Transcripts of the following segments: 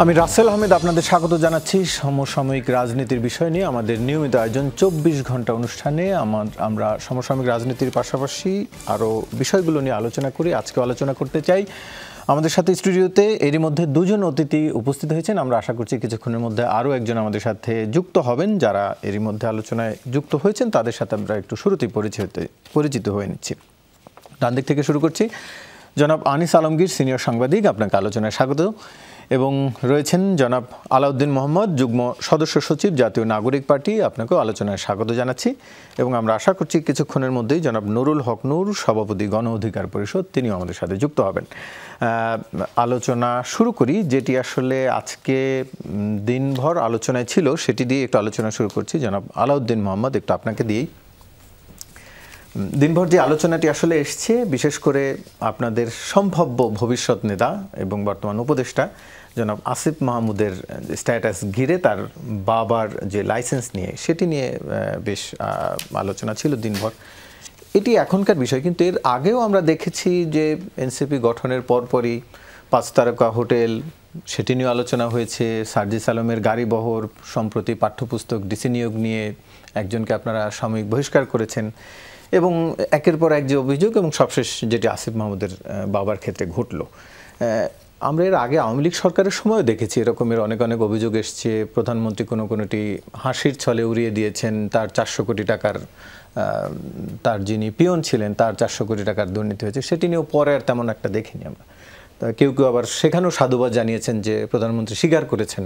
আমি রাসেল আহমেদ আপনাদের স্বাগত জানাচ্ছি সমসাময়িক রাজনীতির বিষয় নিয়ে আমাদের নিয়মিত আয়োজন ২৪ ঘন্টা অনুষ্ঠানে আমরা সমসাময়িক রাজনীতির পাশাপাশি আরও বিষয়গুলো নিয়ে আলোচনা করি। আজকে আলোচনা করতে চাই আমাদের সাথে স্টুডিওতে এরই মধ্যে দুজন অতিথি উপস্থিত হয়েছেন। আমরা আশা করছি কিছুক্ষণের মধ্যে আরও একজন আমাদের সাথে যুক্ত হবেন। যারা এরই মধ্যে আলোচনায় যুক্ত হয়েছেন তাদের সাথে আমরা একটু শুরুতেই পরিচিত হয়ে নিচ্ছি। ডান দিক থেকে শুরু করছি। জনাব আনিস আলমগীর, সিনিয়র সাংবাদিক, আপনাকে আলোচনায় স্বাগত। এবং রয়েছেন জনাব আলাউদ্দিন মোহাম্মদ, যুগ্ম সদস্য সচিব, জাতীয় নাগরিক পার্টি, আপনাকেও আলোচনায় স্বাগত জানাচ্ছি। এবং আমরা আশা করছি কিছুক্ষণের মধ্যেই জনাব নুরুল হক নূর, সভাপতি গণ অধিকার পরিষদ, তিনিও আমাদের সাথে যুক্ত হবেন। আলোচনা শুরু করি, যেটি আসলে আজকে দিনভর আলোচনায় ছিল সেটি দিয়ে একটু আলোচনা শুরু করছি। জনাব আলাউদ্দিন মোহাম্মদ, একটু আপনাকে দিয়েই। দিনভর যে আলোচনাটি আসলে এসছে, বিশেষ করে আপনাদের সম্ভাব্য ভবিষ্যৎ নেতা এবং বর্তমান উপদেষ্টা জনাব আসিফ মাহমুদের স্ট্যাটাস ঘিরে তার বাবার যে লাইসেন্স নিয়ে, সেটি নিয়ে বেশ আলোচনা ছিল দিনভর। এটি এখনকার বিষয়, কিন্তু এর আগেও আমরা দেখেছি যে এনসিপি গঠনের পরপরই ৫ তারকা হোটেল, সেটি নিয়ে আলোচনা হয়েছে। সার্জিস আলমের গাড়িবহর, সম্প্রতি পাঠ্যপুস্তক ডিসি নিয়োগ নিয়ে একজনকে আপনারা সাময়িক বহিষ্কার করেছেন, এবং একের পর এক যে অভিযোগ, এবং সবশেষ যেটি আসিফ মাহমুদের বাবার ক্ষেত্রে ঘটল। আমরা এর আগে আওয়ামী লীগ সরকারের সময়ও দেখেছি এরকমের অনেক অনেক অভিযোগ এসছে। প্রধানমন্ত্রী কোনোটি হাসির ছলে উড়িয়ে দিয়েছেন, তার ৪০০ কোটি টাকার, তার যিনি পিয়ন ছিলেন তার ৪০০ কোটি টাকার দুর্নীতি হয়েছে। সেটি নিয়েও পরে আর তেমন একটা দেখিনি আমরা। কেউ কেউ আবার সেখানেও সাধুবাদ জানিয়েছেন যে প্রধানমন্ত্রী স্বীকার করেছেন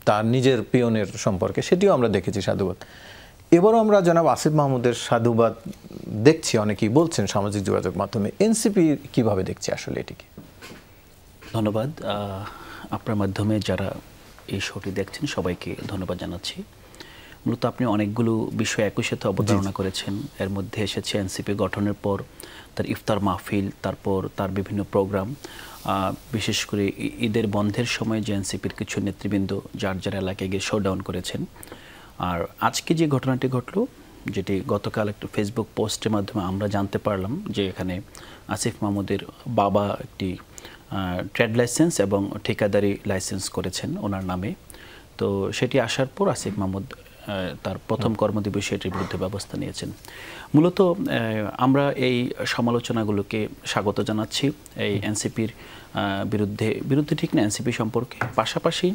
তার নিজের পিয়নের সম্পর্কে, সেটিও আমরা দেখেছি সাধুবাদ। এবারও আমরা জনাব আসিফ মাহমুদের সাধুবাদ দেখছি, অনেকেই বলছেন সামাজিক যোগাযোগ মাধ্যমে। এনসিপি কিভাবে দেখছে আসলে এটিকে? ধন্যবাদ। আপনার মাধ্যমে যারা এই শোটি দেখছেন সবাইকে ধন্যবাদ জানাচ্ছি। মূলত আপনি অনেকগুলো বিষয় একই সাথে অবতারণা করেছেন। এর মধ্যে এসেছে এনসিপি গঠনের পর তার ইফতার মাহফিল, তারপর তার বিভিন্ন প্রোগ্রাম, বিশেষ করে ঈদের বন্ধের সময় যে এনসিপির কিছু নেতৃবৃন্দ যার যার এলাকায় গিয়ে শোডাউন করেছেন। আর আজকে যে ঘটনাটি ঘটলো, যেটি গতকাল একটা ফেসবুক পোস্টের মাধ্যমে আমরা জানতে পারলাম যে এখানে আসিফ মাহমুদের বাবা একটি ট্রেড লাইসেন্স এবং ঠিকাদারি লাইসেন্স করেছেন ওনার নামে। তো সেটি আসার পর আসিফ মাহমুদ তার প্রথম কর্মদিবসে এটির বিরুদ্ধে ব্যবস্থা নিয়েছেন। মূলত আমরা এই সমালোচনাগুলোকে স্বাগত জানাচ্ছি। এই এনসিপির বিরুদ্ধে ঠিক না, এনসিপি সম্পর্কে। পাশাপাশি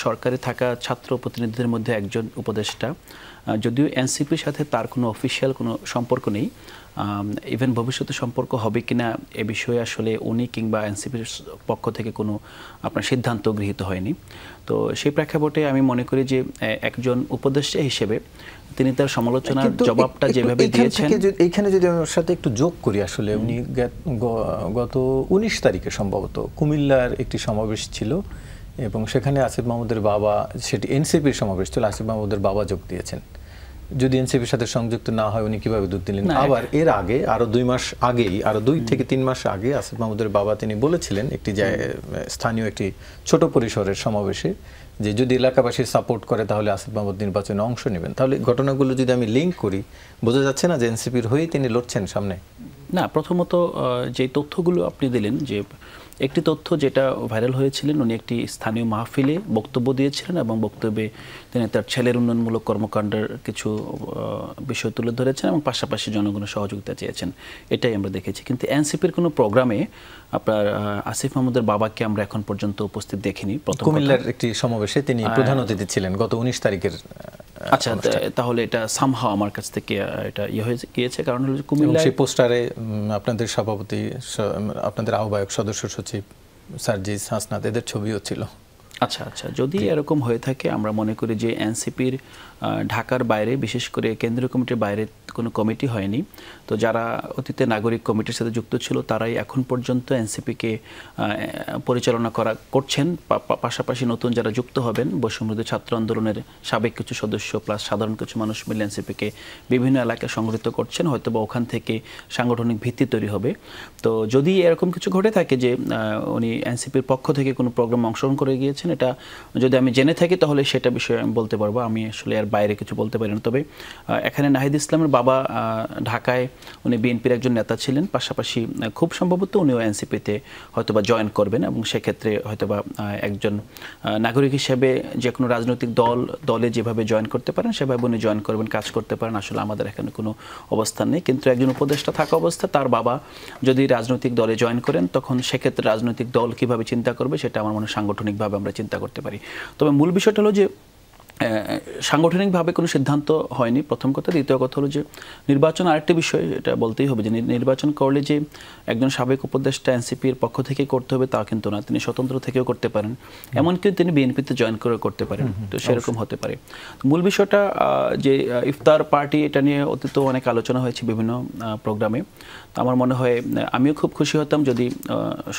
সরকারে থাকা ছাত্র প্রতিনিধিদের মধ্যে একজন উপদেষ্টা, যদিও এনসিপির সাথে তার কোনো অফিসিয়াল কোনো সম্পর্ক নেই, ইভেন ভবিষ্যতে সম্পর্ক হবে কিনা এ বিষয়ে আসলে উনি কিংবা এনসিপির পক্ষ থেকে কোনো আপনার সিদ্ধান্ত গৃহীত হয়নি। তো সেই প্রেক্ষাপটে আমি মনে করি যে একজন উপদেষ্টা হিসেবে তিনি তার সমালোচনার জবাবটা যেভাবে দিয়েছেন। এইখানে যদি আমি ওর সাথে একটু যোগ করি, আসলে উনি গত ১৯ তারিখে সম্ভবত কুমিল্লার একটি সমাবেশ ছিল, এবং সেখানে আসিফ মাহমুদের বাবা, সেটি এনসিপির সমাবেশ ছিল, আসিফ মাহমুদের বাবা যোগ দিয়েছেন। যদি এনসিপির সাথে সংযুক্ত না হয় উনি কিভাবে যোগ দিলেন? আবার এর আগে আরো ২ মাস আগেই, আরো ২ থেকে ৩ মাস আগে আসিফ মাহমুদের বাবা তিনি বলেছিলেন একটি স্থানীয় একটি ছোট পরিসরের সমাবেশে যে যদি এলাকাবাসী সাপোর্ট করে তাহলে আসিফ মাহমুদ নির্বাচনে অংশ নেবেন। তাহলে ঘটনাগুলো যদি আমি লিঙ্ক করি, বোঝা যাচ্ছে না যে এনসিপির হয়েই তিনি লড়ছেন সামনে? না, প্রথমত যে তথ্যগুলো আপনি দিলেন, যে একটি তথ্য যেটা ভাইরাল হয়েছিলেন, উনি একটি স্থানীয় মাহফিলে বক্তব্য দিয়েছিলেন এবং বক্তব্যে তিনি তার ছেলের উন্নয়নমূলক কর্মকাণ্ডের কিছু বিষয় তুলে ধরেছেন এবং পাশাপাশি জনগণের সহযোগিতা চেয়েছেন, এটাই আমরা দেখেছি। কিন্তু এনসিপির কোনো প্রোগ্রামে আপনার আসিফ মাহমুদের বাবাকে আমরা এখন পর্যন্ত উপস্থিত দেখিনি। কুমিল্লার একটি সমাবেশে তিনি প্রধান অতিথি ছিলেন গত ১৯ তারিখের। আচ্ছা, তাহলে এটা সামহাও আমার কাছ থেকে এটা হয়ে গিয়েছে, কারণ হলো কুমিল্লা সেই পোস্টারে আপনাদের সভাপতি, আপনাদের আহ্বায়ক, সদস্য সচিব সার্জিস, হাসনাত, এদের ছবিও ছিল। আচ্ছা আচ্ছা, যদি এরকম হয়ে থাকে, আমরা মনে করি যে এনসিপির ঢাকার বাইরে, বিশেশ করে কেন্দ্রীয় কমিটির বাইরে কোনো কমিটি হয়নি। তো যারা অতীতে নাগরিক কমিটির সাথে যুক্ত ছিল তারাই এখন পর্যন্ত এনসিপিকে পরিচালনা করছেন। পাশাপাশি নতুন যারা যুক্ত হবেন, বৈষম্যবিরোধী ছাত্র আন্দোলনের সাবেক কিছু সদস্য প্লাস সাধারণ কিছু মানুষ মিলে এনসিপিকে বিভিন্ন এলাকায় সংগঠিত করছেন। হয়তো বা ওখান থেকে সাংগঠনিক ভিত্তি তৈরি হবে। তো যদি এরকম কিছু ঘটে থাকে যে উনি এনসিপির পক্ষ থেকে কোনো প্রোগ্রামে অংশগ্রহণ করে গিয়েছেন, এটা যদি আমি জেনে থাকি তাহলে সেটা বিষয়ে আমি বলতে পারবো। আমি আসলে এর বাইরে কিছু বলতে পারি না। তবে এখানে নাহিদ ইসলামের বাবা ঢাকায় উনি বিএনপির একজন নেতা ছিলেন, পাশাপাশি খুব সম্ভবত উনিও এনসিপিতে হয়তোবা জয়েন করবেন এবং সেক্ষেত্রে হয়তোবা একজন নাগরিক হিসেবে যে কোনো রাজনৈতিক দলে যেভাবে জয়েন করতে পারেন সেভাবে উনি জয়েন করবেন, কাজ করতে পারেন। আসলে আমাদের এখানে কোনো অবস্থান নেই, কিন্তু একজন উপদেষ্টা থাকা অবস্থা তার বাবা যদি রাজনৈতিক দলে জয়েন করেন তখন সেক্ষেত্রে রাজনৈতিক দল কিভাবে চিন্তা করবে সেটা আমার মনে হয় সাংগঠনিকভাবে আমরা চিন্তা করতে পারি। তবে মূল বিষয়টা হলো যে সাংগঠনিকভাবে কোনো সিদ্ধান্ত হয়নি, প্রথম কথা। দ্বিতীয় কথা হলো যে নির্বাচন আরেকটি বিষয়, এটা বলতেই হবে যে নির্বাচন করলে যে একজন সাবেক উপদেষ্টা এনসিপির পক্ষ থেকে করতে হবে তা কিন্তু না, তিনি স্বতন্ত্র থেকেও করতে পারেন, এমনকি তিনি বিএনপিতে জয়েন করে করতে পারেন, তো সেরকম হতে পারে। মূল বিষয়টা যে ইফতার পার্টি, এটা নিয়ে অতীত অনেক আলোচনা হয়েছে বিভিন্ন প্রোগ্রামে। তো আমার মনে হয় আমিও খুব খুশি হতাম যদি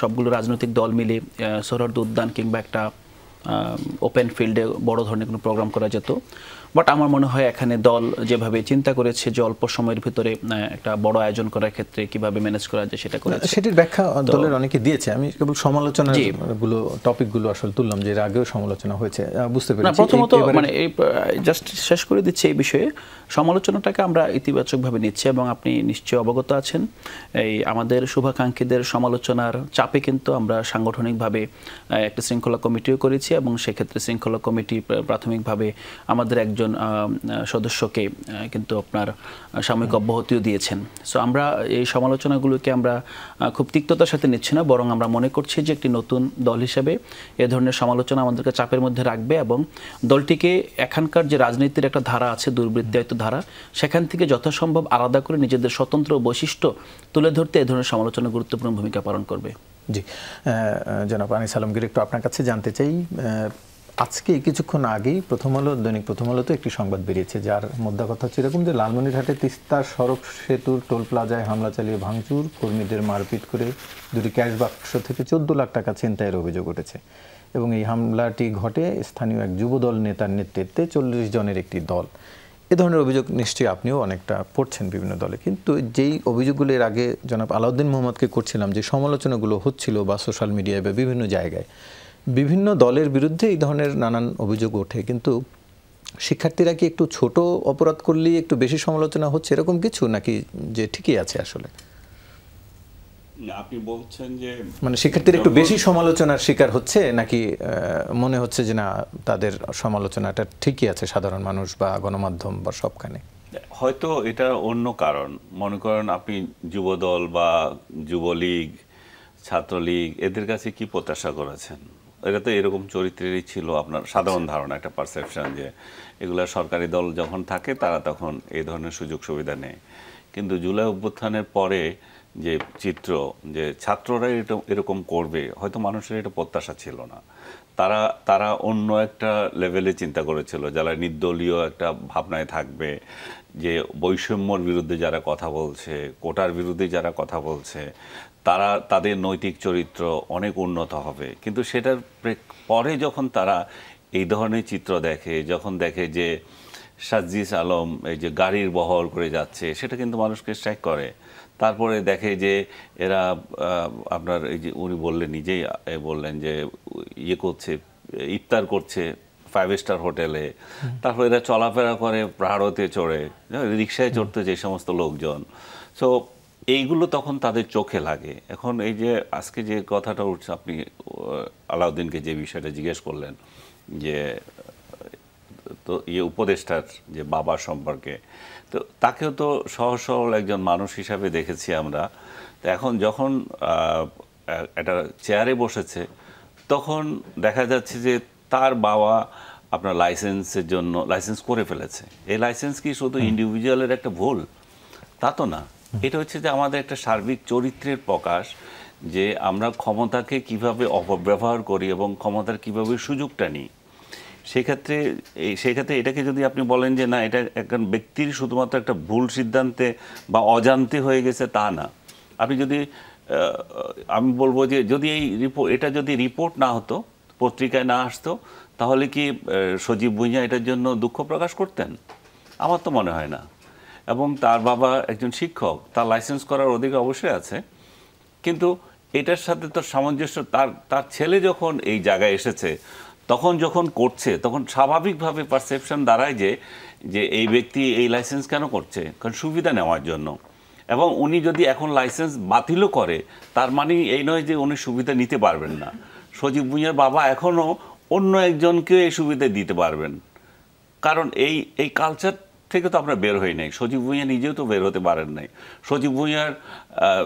সবগুলো রাজনৈতিক দল মিলে সোহরাওয়ার্দী উদ্যান কিংবা একটা ওপেন ফিল্ডে বড় ধরনের কোনো প্রোগ্রাম করা যেত। বাট আমার মনে হয় এখানে দল যেভাবে চিন্তা করেছে যে অল্প সময়ের ভিতরে একটা বড় আয়োজন করার ক্ষেত্রে কিভাবে ম্যানেজ করা যায় সেটা করেছে, সেটির ব্যাখ্যা দলের অনেকে দিয়েছে। আমি কেবল সমালোচনাগুলো টপিকগুলো আসলে তুললাম, যে এর আগেও সমালোচনা হয়েছে, বুঝতে পেরেছি। প্রথমত মানে এই জাস্ট শেষ করে দিচ্ছি এই বিষয়ে, সমালোচনাটাকে আমরা ইতিবাচকভাবে নিচ্ছি এবং আপনি নিশ্চয়ই অবগত আছেন এই আমাদের শুভাকাঙ্ক্ষীদের সমালোচনার চাপে কিন্তু আমরা সাংগঠনিকভাবে একটা শৃঙ্খলা কমিটিও করেছি এবং সেক্ষেত্রে শৃঙ্খলা কমিটি প্রাথমিকভাবে আমাদের একজন সদস্যকে কিন্তু আপনার সাময়িক অব্যাহতিও দিয়েছেন। সো আমরা এই সমালোচনাগুলোকে আমরা খুব তিক্ততার সাথে নিচ্ছি না, বরং আমরা মনে করছি যে একটি নতুন দল হিসেবে এ ধরনের সমালোচনা আমাদেরকে চাপের মধ্যে রাখবে এবং দলটিকে এখানকার যে রাজনীতির একটা ধারা আছে, দুর্বৃত্তায়িত ধারা, সেখান থেকে যথাসম্ভব আলাদা করে নিজেদের স্বতন্ত্র বৈশিষ্ট্য তুলে ধরতে এ ধরনের সমালোচনা গুরুত্বপূর্ণ ভূমিকা পালন করবে। জি, জনাব আনিস আলমগীর, একটু আপনার কাছে জানতে চাই, আজকে কিছুক্ষণ আগেই দৈনিক প্রথম আলোতে একটি সংবাদ বেরিয়েছে যার মধ্যে কথা হচ্ছে এরকম যে লালমনিরহাটে তিস্তা সড়ক সেতুর টোল প্লাজায় হামলা চালিয়ে ভাঙচুর, কর্মীদের মারপিট করে দুটি ক্যাশ বাক্স থেকে 14 লাখ টাকা ছিনতাইয়ের অভিযোগ উঠেছে এবং এই হামলাটি ঘটে স্থানীয় এক যুবদল নেতার নেতৃত্বে 40 জনের একটি দল। এ ধরনের অভিযোগ নিশ্চয়ই আপনিও অনেকটা পড়ছেন বিভিন্ন দলে, কিন্তু যেই অভিযোগগুলো এর আগে জনাব আলাউদ্দিন মোহাম্মদকে করছিলাম, যে সমালোচনাগুলো হচ্ছিল বা সোশ্যাল মিডিয়ায় বা বিভিন্ন জায়গায় বিভিন্ন দলের বিরুদ্ধে এই ধরনের নানান অভিযোগ ওঠে, কিন্তু শিক্ষার্থীরা কি একটু ছোট অপরাধ করলেই একটু বেশি সমালোচনা হচ্ছে এরকম কিছু, নাকি যে ঠিকই আছে আসলে? আপনি বলছেন যে মানে শিক্ষার্থীরা একটু বেশি সমালোচনার শিকার হচ্ছে, নাকি মনে হচ্ছে যে না তাদের সমালোচনাটা ঠিকই আছে সাধারণ মানুষ বা গণমাধ্যম বা সবখানে? হয়তো এটা অন্য কারণ। মনে করেন আপনি যুবদল বা যুবলীগ, ছাত্রলীগ, এদের কাছে কি প্রত্যাশা করেছেন? এটা তো এরকম চরিত্রেরই ছিল আপনার সাধারণ ধারণা, একটা পারসেপশন যে এগুলা সরকারি দল যখন থাকে তারা তখন এই ধরনের সুযোগ সুবিধা নেয়। কিন্তু জুলাই অভ্যুত্থানের পরে যে চিত্র, যে ছাত্ররা এরকম করবে, হয়তো মানুষের এটা প্রত্যাশা ছিল না। তারা অন্য একটা লেভেলে চিন্তা করেছিল, যারা নির্দলীয় একটা ভাবনায় থাকবে, যে বৈষম্যর বিরুদ্ধে যারা কথা বলছে, কোটার বিরুদ্ধে যারা কথা বলছে, তাদের নৈতিক চরিত্র অনেক উন্নত হবে। কিন্তু সেটার পরে যখন তারা এই ধরনের চিত্র দেখে, যখন দেখে যে সাজ্জিস আলম এই যে গাড়ির বহর করে যাচ্ছে, সেটা কিন্তু মানুষকে স্ট্রাইক করে। তারপরে দেখে যে এরা আপনার এই যে উনি বললেন, নিজেই বললেন যে ইয়ে করছে, ইফতার করছে 5 স্টার হোটেলে, তারপর এরা চলাফেরা করে প্রাড়তে চড়ে, রিক্সায় চড়তে যে সমস্ত লোকজন। সো এইগুলো তখন তাদের চোখে লাগে। এখন এই যে আজকে যে কথাটা উঠছে, আপনি আলাউদ্দিনকে যে বিষয়টা জিজ্ঞেস করলেন যে তো উপদেষ্টার যে বাবা সম্পর্কে, তো তাকেও তো সহজ সরল একজন মানুষ হিসাবে দেখেছি আমরা। তো এখন যখন একটা চেয়ারে বসেছে তখন দেখা যাচ্ছে যে তার বাবা আপনার লাইসেন্সের জন্য লাইসেন্স করে ফেলেছে। এই লাইসেন্স কি শুধু ইন্ডিভিজুয়ালের একটা ভুল? তা তো না। এটা হচ্ছে যে আমাদের একটা সার্বিক চরিত্রের প্রকাশ, যে আমরা ক্ষমতাকে কিভাবে অপব্যবহার করি এবং ক্ষমতার কিভাবে সুযোগটা নিই। সেক্ষেত্রে এটাকে যদি আপনি বলেন যে না, এটা একজন ব্যক্তির শুধুমাত্র একটা ভুল সিদ্ধান্তে বা অজান্তে হয়ে গেছে, তা না। আপনি যদি আমি বলবো যে যদি এটা যদি রিপোর্ট না হতো, পত্রিকায় না আসতো, তাহলে কি সজীব ভুঁইয়া এটার জন্য দুঃখ প্রকাশ করতেন? আমার তো মনে হয় না। এবং তার বাবা একজন শিক্ষক, তার লাইসেন্স করার অধিকার অবশ্যই আছে, কিন্তু এটার সাথে তো সামঞ্জস্য, তার ছেলে যখন এই জায়গায় এসেছে তখন যখন করছে তখন স্বাভাবিকভাবে পারসেপশন দাঁড়ায় যে এই ব্যক্তি এই লাইসেন্স কেন করছে, কারণ সুবিধা নেওয়ার জন্য। এবং উনি যদি এখন লাইসেন্স বাতিলও করে তার মানে এই নয় যে উনি সুবিধা নিতে পারবেন না। সজীব ভুঁইয়ার বাবা এখনও অন্য একজনকে এই সুবিধা দিতে পারবেন, কারণ এই কালচার থেকে তো আমরা বের হই নাই। সজীব ভুঁইয়া নিজেও তো বের হতে পারেন নাই। সজীব ভুঁইয়ার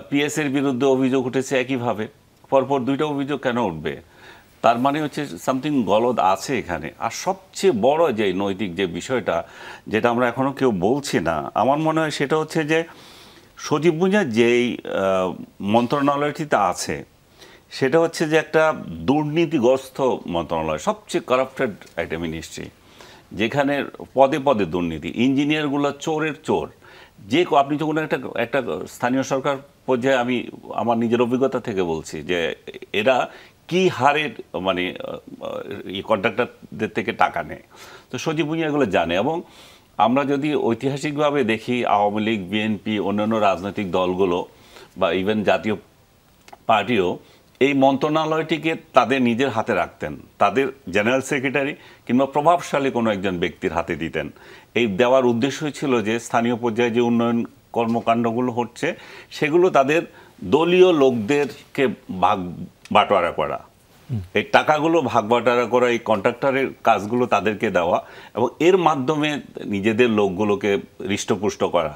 পিএসের বিরুদ্ধে অভিযোগ উঠেছে একইভাবে, পরপর 2টা অভিযোগ কেন উঠবে? তার মানে হচ্ছে সামথিং গলদ আছে এখানে। আর সবচেয়ে বড় যে নৈতিক যে বিষয়টা, যেটা আমরা এখনও কেউ বলছি না, আমার মনে হয় সেটা হচ্ছে যে সজীব ভুঁইয়া যেই মন্ত্রণালয়টিতে আছে সেটা হচ্ছে যে একটা দুর্নীতিগ্রস্ত মন্ত্রণালয়, সবচেয়ে কারাপ্টেড একটা মিনিস্ট্রি, যেখানে পদে পদে দুর্নীতি, ইঞ্জিনিয়ারগুলো চোরের চোর। আপনি যখন একটা স্থানীয় সরকার পর্যায়ে, আমি আমার নিজের অভিজ্ঞতা থেকে বলছি যে এরা কি হারে মানে কন্ট্রাক্টরদের থেকে টাকা নেয়। তো সজীব ভুঁইয়া এগুলো জানে। এবং আমরা যদি ঐতিহাসিকভাবে দেখি, আওয়ামী লীগ, বিএনপি, অন্যান্য রাজনৈতিক দলগুলো বা ইভেন জাতীয় পার্টিও এই মন্ত্রণালয়টিকে তাদের নিজের হাতে রাখতেন, তাদের জেনারেল সেক্রেটারি কিংবা প্রভাবশালী কোনো একজন ব্যক্তির হাতে দিতেন। এই দেওয়ার উদ্দেশ্যই ছিল যে স্থানীয় পর্যায়ে যে উন্নয়ন কর্মকাণ্ডগুলো হচ্ছে সেগুলো তাদের দলীয় লোকদেরকে ভাগ বাটোয়ারা করা, এই টাকাগুলো ভাগ বাটোয়ারা করা, এই কন্ট্রাক্টরের কাজগুলো তাদেরকে দেওয়া এবং এর মাধ্যমে নিজেদের লোকগুলোকে হৃষ্টপুষ্ট করা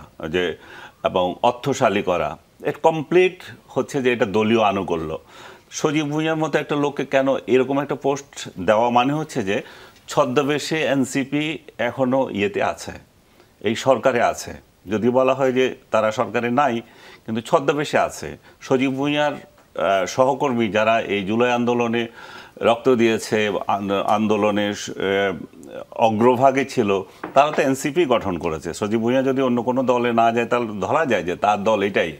এবং অর্থশালী করা। এটা কমপ্লিট হচ্ছে যে এটা দলীয় আনুকূল্য। সজীব ভুঁইয়ার মতো একটা লোককে কেন এরকম একটা পোস্ট দেওয়া মানে হচ্ছে যে ছদ্মবেশে এনসিপি এখনও ইয়েতে আছে, এই সরকারে আছে। যদি বলা হয় যে তারা সরকারে নাই, কিন্তু ছদ্মবেশে আছে। সজীব ভুঁইয়ার সহকর্মী যারা এই জুলাই আন্দোলনে রক্ত দিয়েছে, আন্দোলনের অগ্রভাগে ছিল, তারা তো এনসিপি গঠন করেছে। সজীব ভুঁইয়া যদি অন্য কোনো দলে না যায় তাহলে ধরা যায় যে তার দল এটাই,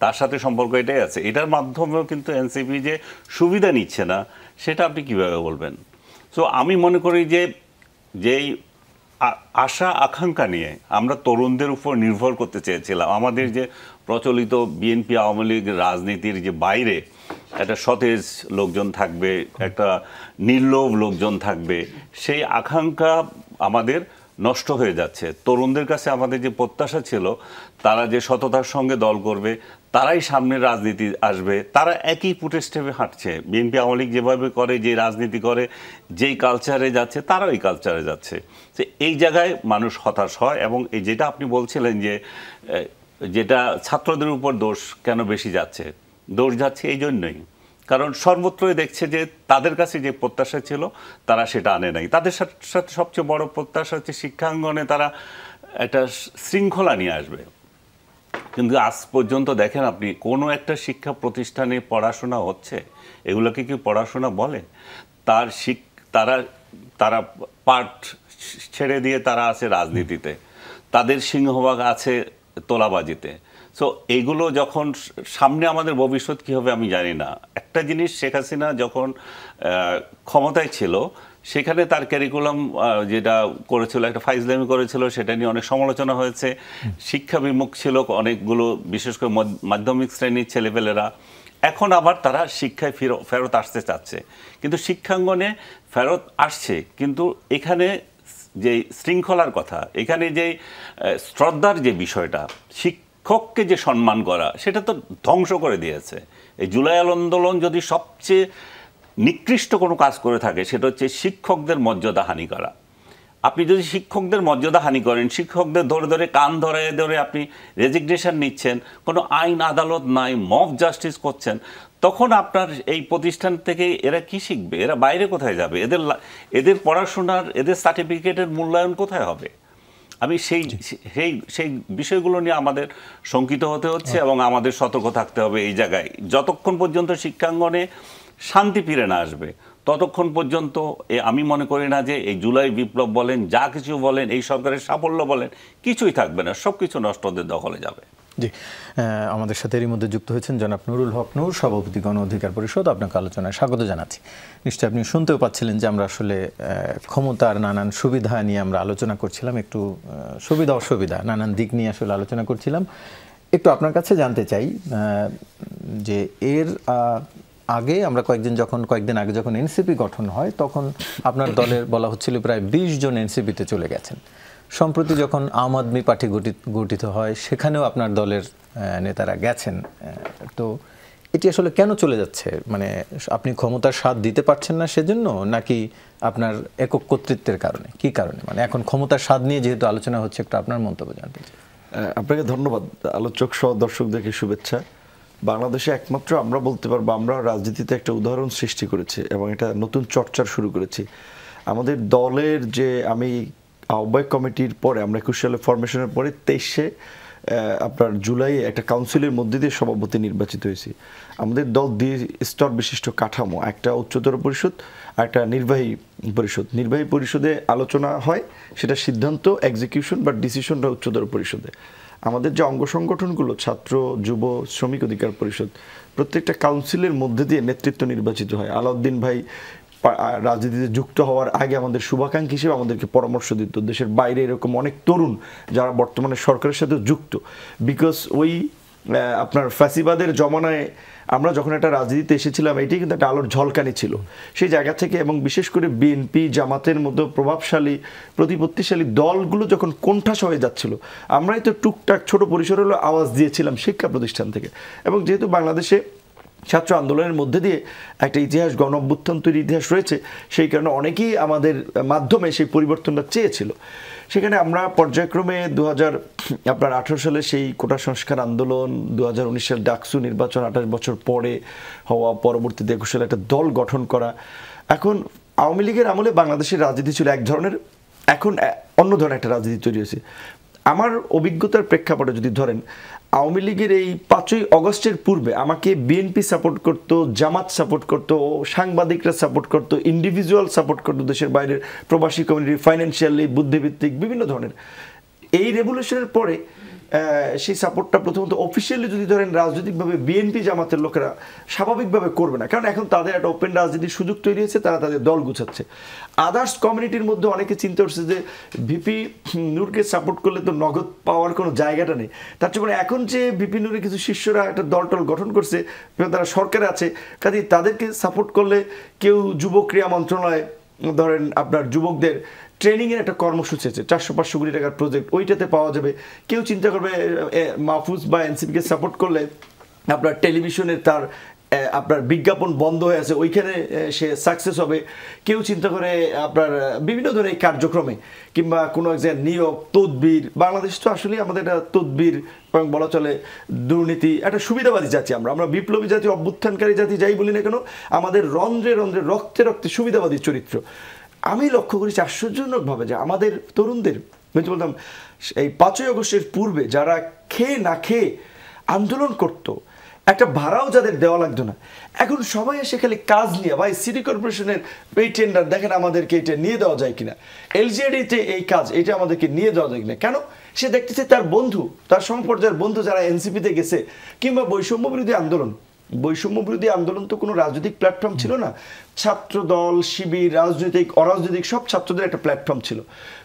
তার সাথে সম্পর্ক এটাই আছে। এটার মাধ্যমেও কিন্তু এনসিপি যে সুবিধা নিচ্ছে না সেটা আপনি কিভাবে বলবেন? সো আমি মনে করি যে যেই আশা আকাঙ্ক্ষা নিয়ে আমরা তরুণদের উপর নির্ভর করতে চেয়েছিলাম, আমাদের যে প্রচলিত বিএনপি আওয়ামী লীগ রাজনীতির যে বাইরে একটা সতেজ লোকজন থাকবে, একটা নির্লোভ লোকজন থাকবে, সেই আকাঙ্ক্ষা আমাদের নষ্ট হয়ে যাচ্ছে। তরুণদের কাছে আমাদের যে প্রত্যাশা ছিল তারা যে সততার সঙ্গে দল করবে, তারাই সামনের রাজনীতি আসবে, তারা একই ফুটে স্টেপে হাঁটছে। বিএনপি আওয়ামী লীগ যেভাবে করে, যে রাজনীতি করে, যেই কালচারে যাচ্ছে, তারাও এই কালচারে যাচ্ছে। তো এই জায়গায় মানুষ হতাশ হয়। এবং এই যেটা আপনি বলছিলেন যে যেটা ছাত্রদের উপর দোষ কেন বেশি যাচ্ছে, দোষ যাচ্ছে এই জন্যই কারণ সর্বত্রই দেখছে যে তাদের কাছে যে প্রত্যাশা ছিল তারা সেটা আনে নাই। তাদের সাথে সবচেয়ে বড় প্রত্যাশা হচ্ছে শিক্ষাঙ্গনে তারা একটা শৃঙ্খলা নিয়ে আসবে। কিন্তু আজ পর্যন্ত দেখেন আপনি কোনো একটা শিক্ষা প্রতিষ্ঠানে পড়াশোনা হচ্ছে, এগুলোকে কি পড়াশোনা বলে? তারা পাঠ ছেড়ে দিয়ে তারা আছে রাজনীতিতে, তাদের সিংহভাগ আছে তোলাবাজিতে। সো এইগুলো যখন সামনে আমাদের ভবিষ্যৎ কী হবে আমি জানি না। একটা জিনিস, শেখ হাসিনা যখন ক্ষমতায় ছিল সেখানে তার ক্যারিকুলাম যেটা করেছিল, একটা ফাইজলামি করেছিল, সেটা নিয়ে অনেক সমালোচনা হয়েছে। শিক্ষা বিমুখ ছিল অনেকগুলো, বিশেষ করে মাধ্যমিক শ্রেণীর ছেলেপেলেরা। এখন আবার তারা শিক্ষায় ফেরত আসতে চাচ্ছে, কিন্তু শিক্ষাঙ্গনে ফেরত আসছে, কিন্তু এখানে যে শৃঙ্খলার কথা, এখানে যে শ্রদ্ধার যে বিষয়টা, শিক্ষককে যে সম্মান করা, সেটা তো ধ্বংস করে দিয়েছে। এই জুলাই আন্দোলন যদি সবচেয়ে নিকৃষ্ট কোনো কাজ করে থাকে সেটা হচ্ছে শিক্ষকদের মর্যাদা হানি করা। আপনি যদি শিক্ষকদের মর্যাদা হানি করেন, শিক্ষকদের ধরে ধরে কান ধরে আপনি রেজিগনেশন নিচ্ছেন, কোনো আইন আদালত নাই, মব জাস্টিস করছেন, তখন আপনার এই প্রতিষ্ঠান থেকে এরা কি শিখবে? এরা বাইরে কোথায় যাবে? এদের পড়াশোনার, এদের সার্টিফিকেটের মূল্যায়ন কোথায় হবে? আমি সেই বিষয়গুলো নিয়ে আমাদের শঙ্কিত হতে হচ্ছে এবং আমাদের সতর্ক থাকতে হবে এই জায়গায়। যতক্ষণ পর্যন্ত শিক্ষাঙ্গনে শান্তি ফিরে না আসবে ততক্ষণ পর্যন্ত আমি মনে করি না যে এই জুলাই বিপ্লব বলেন, যা কিছু বলেন, এই সরকারের সাফল্য বলেন, কিছুই থাকবে না, সব কিছু নষ্টদের দখলে যাবে। জি, আমাদের সাথে এরই মধ্যে যুক্ত হয়েছেন জনাব নুরুল হক নূর, সভাপতি গণ অধিকার পরিষদ। আপনাকে আলোচনায় স্বাগত জানাচ্ছি। নিশ্চয়ই আপনি শুনতেও পাচ্ছিলেন যে আমরা আসলে ক্ষমতার নানান সুবিধা নিয়ে আমরা আলোচনা করছিলাম, একটু সুবিধা অসুবিধা নানান দিক নিয়ে আসলে আলোচনা করছিলাম। একটু আপনার কাছে জানতে চাই যে এর আগে আমরা কয়েকদিন আগে যখন এনসিপি গঠন হয় তখন আপনার দলের বলা হচ্ছিল প্রায় 20 জন এনসিপিতে চলে গেছেন। সম্প্রতি যখন আম আদমি পার্টি গঠিত হয় সেখানেও আপনার দলের নেতারা গেছেন। তো এটি আসলে কেন চলে যাচ্ছে? মানে আপনি ক্ষমতার স্বাদ দিতে পারছেন না সেজন্য, নাকি আপনার একক কর্তৃত্বের কারণে? কি কারণে? মানে এখন ক্ষমতার স্বাদ নিয়ে যেহেতু আলোচনা হচ্ছে, একটু আপনার মন্তব্য জানতে চাই। আপনাকে ধন্যবাদ, আলোচক সহ দর্শকদেরকে শুভেচ্ছা। বাংলাদেশে একমাত্র আমরা বলতে পারবো আমরা রাজনীতিতে একটা উদাহরণ সৃষ্টি করেছি এবং এটা নতুন চর্চার শুরু করেছি। আমাদের দলের যে আমি আহ্বায়ক কমিটির পরে আমরা 21 সালে ফরমেশনের পরে 23-এ আপনার জুলাইয়ে একটা কাউন্সিলের মধ্যে দিয়ে সভাপতি নির্বাচিত হয়েছি। আমাদের দল 2 স্তর বিশিষ্ট কাঠামো, একটা উচ্চতর পরিষদ আর একটা নির্বাহী পরিষদ। নির্বাহী পরিষদে আলোচনা হয়, সেটা সিদ্ধান্ত এক্সিকিউশন বা ডিসিশনটা উচ্চতর পরিষদে। আমাদের যে অঙ্গ সংগঠনগুলো ছাত্র, যুব, শ্রমিক অধিকার পরিষদ, প্রত্যেকটা কাউন্সিলের মধ্যে দিয়ে নেতৃত্ব নির্বাচিত হয়। আলাউদ্দিন ভাই রাজনীতিতে যুক্ত হওয়ার আগে আমাদের শুভাকাঙ্ক্ষী হিসেবে আমাদেরকে পরামর্শ দিত। দেশের বাইরে এরকম অনেক তরুণ যারা বর্তমানে সরকারের সাথে যুক্ত, বিকজ ওই আপনার ফ্যাসিবাদের জমানায় আমরা যখন একটা রাজনীতিতে এসেছিলাম, এটাই কিন্তু একটা আলোর ঝলকানি ছিল সেই জায়গা থেকে। এবং বিশেষ করে বিএনপি, জামাতের মতো প্রভাবশালী প্রতিপত্তিশালী দলগুলো যখন কোণঠাসা হয়ে যাচ্ছিল, আমরাই তো টুকটাক ছোট পরিসরে হলেও আওয়াজ দিয়েছিলাম শিক্ষা প্রতিষ্ঠান থেকে। এবং যেহেতু বাংলাদেশে ছাত্র আন্দোলনের মধ্যে দিয়ে একটা ইতিহাস, গণ অভ্যুত্থান তৈরির ইতিহাস রয়েছে, সেই কারণে অনেকেই আমাদের মাধ্যমে সেই পরিবর্তনটা চেয়েছিল। সেখানে আমরা পর্যায়ক্রমে 2018 সালে সেই কোটা সংস্কার আন্দোলন, 2019 সালে ডাকসু নির্বাচন, 28 বছর পরে হওয়া, পরবর্তীতে 21 সালে একটা দল গঠন করা। এখন আওয়ামী লীগের আমলে বাংলাদেশের রাজনীতি ছিল এক ধরনের, এখন অন্য ধরনের একটা রাজনীতি তৈরি হয়েছে। আমার অভিজ্ঞতার প্রেক্ষাপটে যদি ধরেন, আওয়ামী লীগের এই 5ই অগস্টের পূর্বে আমাকে বিএনপি সাপোর্ট করতো, জামাত সাপোর্ট করতো, সাংবাদিকরা সাপোর্ট করতো, ইন্ডিভিজুয়াল সাপোর্ট করতো, দেশের বাইরের প্রবাসী কমিউনিটি, ফাইন্যান্সিয়ালি, বুদ্ধিভিত্তিক বিভিন্ন ধরনের। এই রেভলিউশনের পরে সেই সাপোর্টটা প্রথমত অফিসিয়ালি যদি ধরেন রাজনৈতিকভাবে বিএনপি জামাতের লোকেরা স্বাভাবিকভাবে করবে না, কারণ এখন তাদের একটা ওপেন রাজনীতির সুযোগ তৈরি হয়েছে, তারা তাদের দল গুছাচ্ছে। আদার্স কমিউনিটির মধ্যে অনেকে চিন্তা করছে যে ভিপি নূরকে সাপোর্ট করলে তো নগদ পাওয়ার কোনো জায়গাটা নেই, তার চেয়ে এখন যে ভিপি নূরের কিছু শিষ্যরা একটা দল গঠন করছে, তারা সরকারে আছে, কাজে তাদেরকে সাপোর্ট করলে কেউ যুব ক্রীড়া মন্ত্রণালয় ধরেন আপনার যুবকদের ট্রেনিংয়ের একটা কর্মসূচি আছে, 400-500 কোটি টাকার প্রজেক্ট, ওইটাতে পাওয়া যাবে। কেউ চিন্তা করবে মাহফুজ বা এনসিপিকে সাপোর্ট করলে আপনার টেলিভিশনের তার আপনার বিজ্ঞাপন বন্ধ হয়ে আছে, ওইখানে সে সাকসেস হবে। কেউ চিন্তা করে আপনার বিভিন্ন ধরনের কার্যক্রমে কিংবা কোনো এক জায়গায় নিয়োগ, তদবির। বাংলাদেশ তো আসলে আমাদের একটা তদবির এবং বলা চলে দুর্নীতি, একটা সুবিধাবাদী জাতি। আমরা বিপ্লবী জাতি, অভ্যুত্থানকারী জাতি, যাই বলি না কেন, আমাদের রন্ধ্রে রন্ধ্রে, রক্তে রক্তে সুবিধাবাদী চরিত্র। আমি লক্ষ্য করেছি আশ্চর্যজনকভাবে যে আমাদের তরুণদের, আমি বলতাম এই 5ই অগস্টের পূর্বে যারা খেয়ে না খেয়ে আন্দোলন করতো, একটা ভাড়াও যাদের দেওয়া লাগতো না, এখন সবাই এসে খালি কাজ নিয়ে, ভাই সিটি কর্পোরেশনের এই টেন্ডার দেখেন, আমাদেরকে এটা নিয়ে দেওয়া যায় কিনা, এলজিআরডিতে এই কাজ, এটা আমাদেরকে নিয়ে দেওয়া যায় কিনা। কেন? সে দেখতেছে তার বন্ধু, তার সমপর্যায়ের বন্ধু যারা এনসিপিতে গেছে, কিংবা বৈষম্য বিরোধী আন্দোলন তো কোনো রাজনৈতিক প্ল্যাটফর্ম ছিল না, ছাত্র দল, শিবির, রাজনৈতিক, অরাজনৈতিক সব ছাত্রদের একটা প্ল্যাটফর্ম ছিল।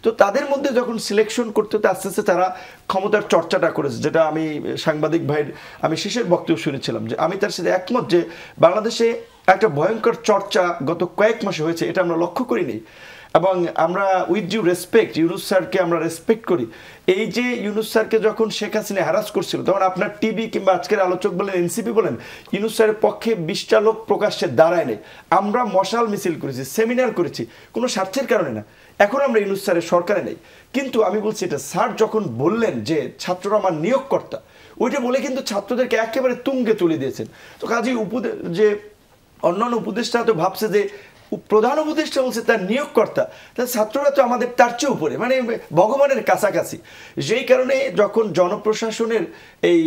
তো তাদের মধ্যে যখন সিলেকশন করতে হতে আস্তে আস্তে তারা ক্ষমতার চর্চাটা করেছে, যেটা আমি সাংবাদিক ভাইয়ের আমি শেষের বক্তব্য শুনেছিলাম, যে আমি তার সাথে একমত যে বাংলাদেশে একটা ভয়ঙ্কর চর্চা গত কয়েক মাসে হয়েছে, এটা আমরা লক্ষ্য করিনি। এবং আমরা উইথ ডিউ রেসপেক্ট ইউনুস স্যারকে আমরা রেসপেক্ট করি। এই যে ইউনুস স্যারকে যখন শেখ হাসিনা হ্যারাস করছিল, তখন আপনার টিভি কিংবা আজকের আলোচক বলেন, এনসিপি বলেন, ইউনুস স্যারের পক্ষে 20টা লোক প্রকাশ্যে দাঁড়ায় নেই। আমরা মশাল মিছিল করেছি, সেমিনার করেছি, কোনো স্বার্থের কারণে না। এখন আমরা ইউনুস স্যারের সরকারে নেই, কিন্তু আমি বলছি এটা স্যার যখন বললেন যে ছাত্ররা আমার নিয়োগকর্তা, ওইটা বলে কিন্তু ছাত্রদেরকে একেবারে তুঙ্গে তুলে দিয়েছেন। তো কাজেই যে অন্যান্য উপদেষ্টা তো ভাবছে যে প্রধান উপদেষ্টা বলছে তার নিয়োগকর্তা, তার ছাত্ররা তো আমাদের তার চেয়ে উপরে, মানে ভগবানের কাছাকাছি। যেই কারণে যখন জনপ্রশাসনের এই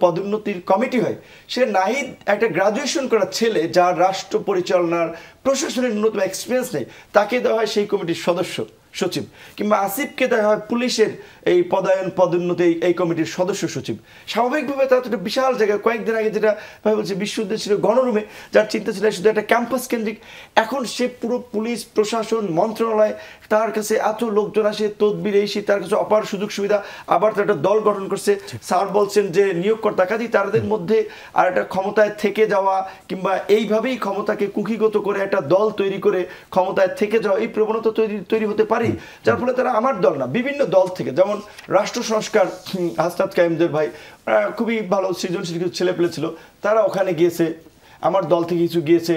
পদোন্নতির কমিটি হয়, সে নাহিদ একটা গ্রাজুয়েশন করা ছেলে, যার রাষ্ট্র পরিচালনার প্রশাসনের ন্যূনতম এক্সপিরিয়েন্স নেই, তাকে দেওয়া হয় সেই কমিটির সদস্য। সচিব, কিংবা আসিফকে দেখা হয় পুলিশের এই পদোন্নতি এই কমিটির সদস্য সচিব। স্বাভাবিকভাবে তারা তো একটা বিশাল জায়গায়, কয়েকদিন আগে যেটা ভাই বলছে বিশ্ববিদ্যালয় ছিল গণরুমে, যার চিন্তা ছিল শুধু একটা ক্যাম্পাস কেন্দ্রিক, এখন সে পুরো পুলিশ প্রশাসন মন্ত্রণালয়, তার কাছে এত লোকজন আসে, তদবির এই তার কাছে অপার সুযোগ সুবিধা, আবার তার একটা দল গঠন করছে, স্যার বলছেন যে নিয়োগকর্তা, কাজী তাদের মধ্যে আর একটা ক্ষমতায় থেকে যাওয়া কিংবা এইভাবেই ক্ষমতাকে কুক্ষিগত করে একটা দল তৈরি করে ক্ষমতায় থেকে যাওয়া, এই প্রবণতা তৈরি হতে পারি, যার ফলে তারা আমার দল না বিভিন্ন দল থেকে, যেমন রাষ্ট্র সংস্কার হাসনাত কাইমদের ভাই খুবই ভালো সৃজনশীল কিছু ছেলেপেলে ছিল, তারা ওখানে গিয়েছে, আমার দল থেকে কিছু গিয়েছে,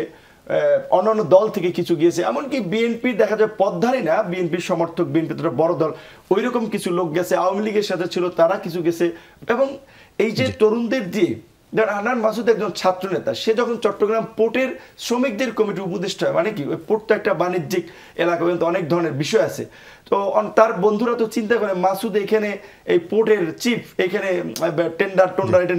অন্যান্য দল থেকে কিছু গিয়েছে, এমনকি বিএনপির দেখা যায় পদধারী না, বিএনপির সমর্থক, বিএনপি তো বড় দল, ওই রকম কিছু লোক গেছে, আওয়ামী লীগের সাথে ছিল তারা কিছু গেছে। এবং এই যে তরুণদের দিয়ে, আনান মাসুদ একজন ছাত্র নেতা, সে যখন চট্টগ্রাম পোর্টের শ্রমিকদের কমিটির উপদেষ্টা হয়, মানে কি ওই পোর্ট তো একটা বাণিজ্যিক এলাকা, কিন্তু অনেক ধরনের বিষয় আছে, তো তার বন্ধুরা তো চিন্তা করে মাসুদ এখানে এই পোর্টের চিফ, এখানে টেন্ডার এটা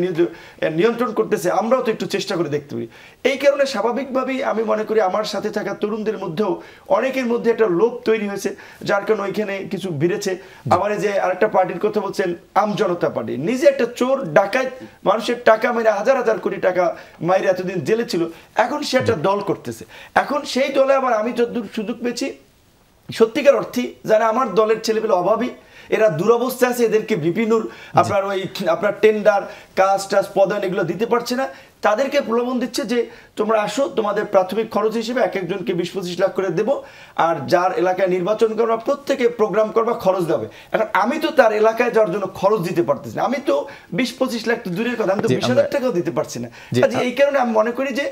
নিয়ন্ত্রণ করতেছে, আমরাও তো একটু চেষ্টা করে দেখতে পারি। এই কারণে স্বাভাবিকভাবেই আমি মনে করি আমার সাথে থাকা তরুণদের মধ্যেও অনেকের মধ্যে একটা লোভ তৈরি হয়েছে, যার কারণে ওইখানে কিছু ভিড়েছে। আমার যে আরেকটা পার্টির কথা বলছেন, আম জনতা পার্টি, নিজে একটা চোর ডাকাত, মানুষের টাকা মেরে হাজার হাজার কোটি টাকা মাইরে এতদিন জেলে ছিল, এখন সে একটা দল করতেছে। এখন সেই দলে আবার আমি যতদূর সুযোগ পেয়েছি, সত্যিকার অর্থে যারা আমার দলের ছেলেপেলে অভাবী, এরা দুরবস্থা আছে, এদেরকে বিভিন্নর আপনার টেন্ডার কাজ টাজ পদায়ন এগুলো দিতে পারছে না, তাদেরকে প্রলোভন দিচ্ছে যে তোমরা আসো, তোমাদের প্রাথমিক খরচ হিসেবে এক একজনকে 20-25 লাখ করে দেবো, আর যার এলাকায় নির্বাচন করবা প্রত্যেকে প্রোগ্রাম করবা, খরচ দেবে। এখন আমি তো তার এলাকায় যাওয়ার জন্য খরচ দিতে পারতেছি না, আমি তো 20-25 লাখ তো দূরের কথা, আমি তো 20,000 টাকাও দিতে পারছি না। এই কারণে আমি মনে করি যে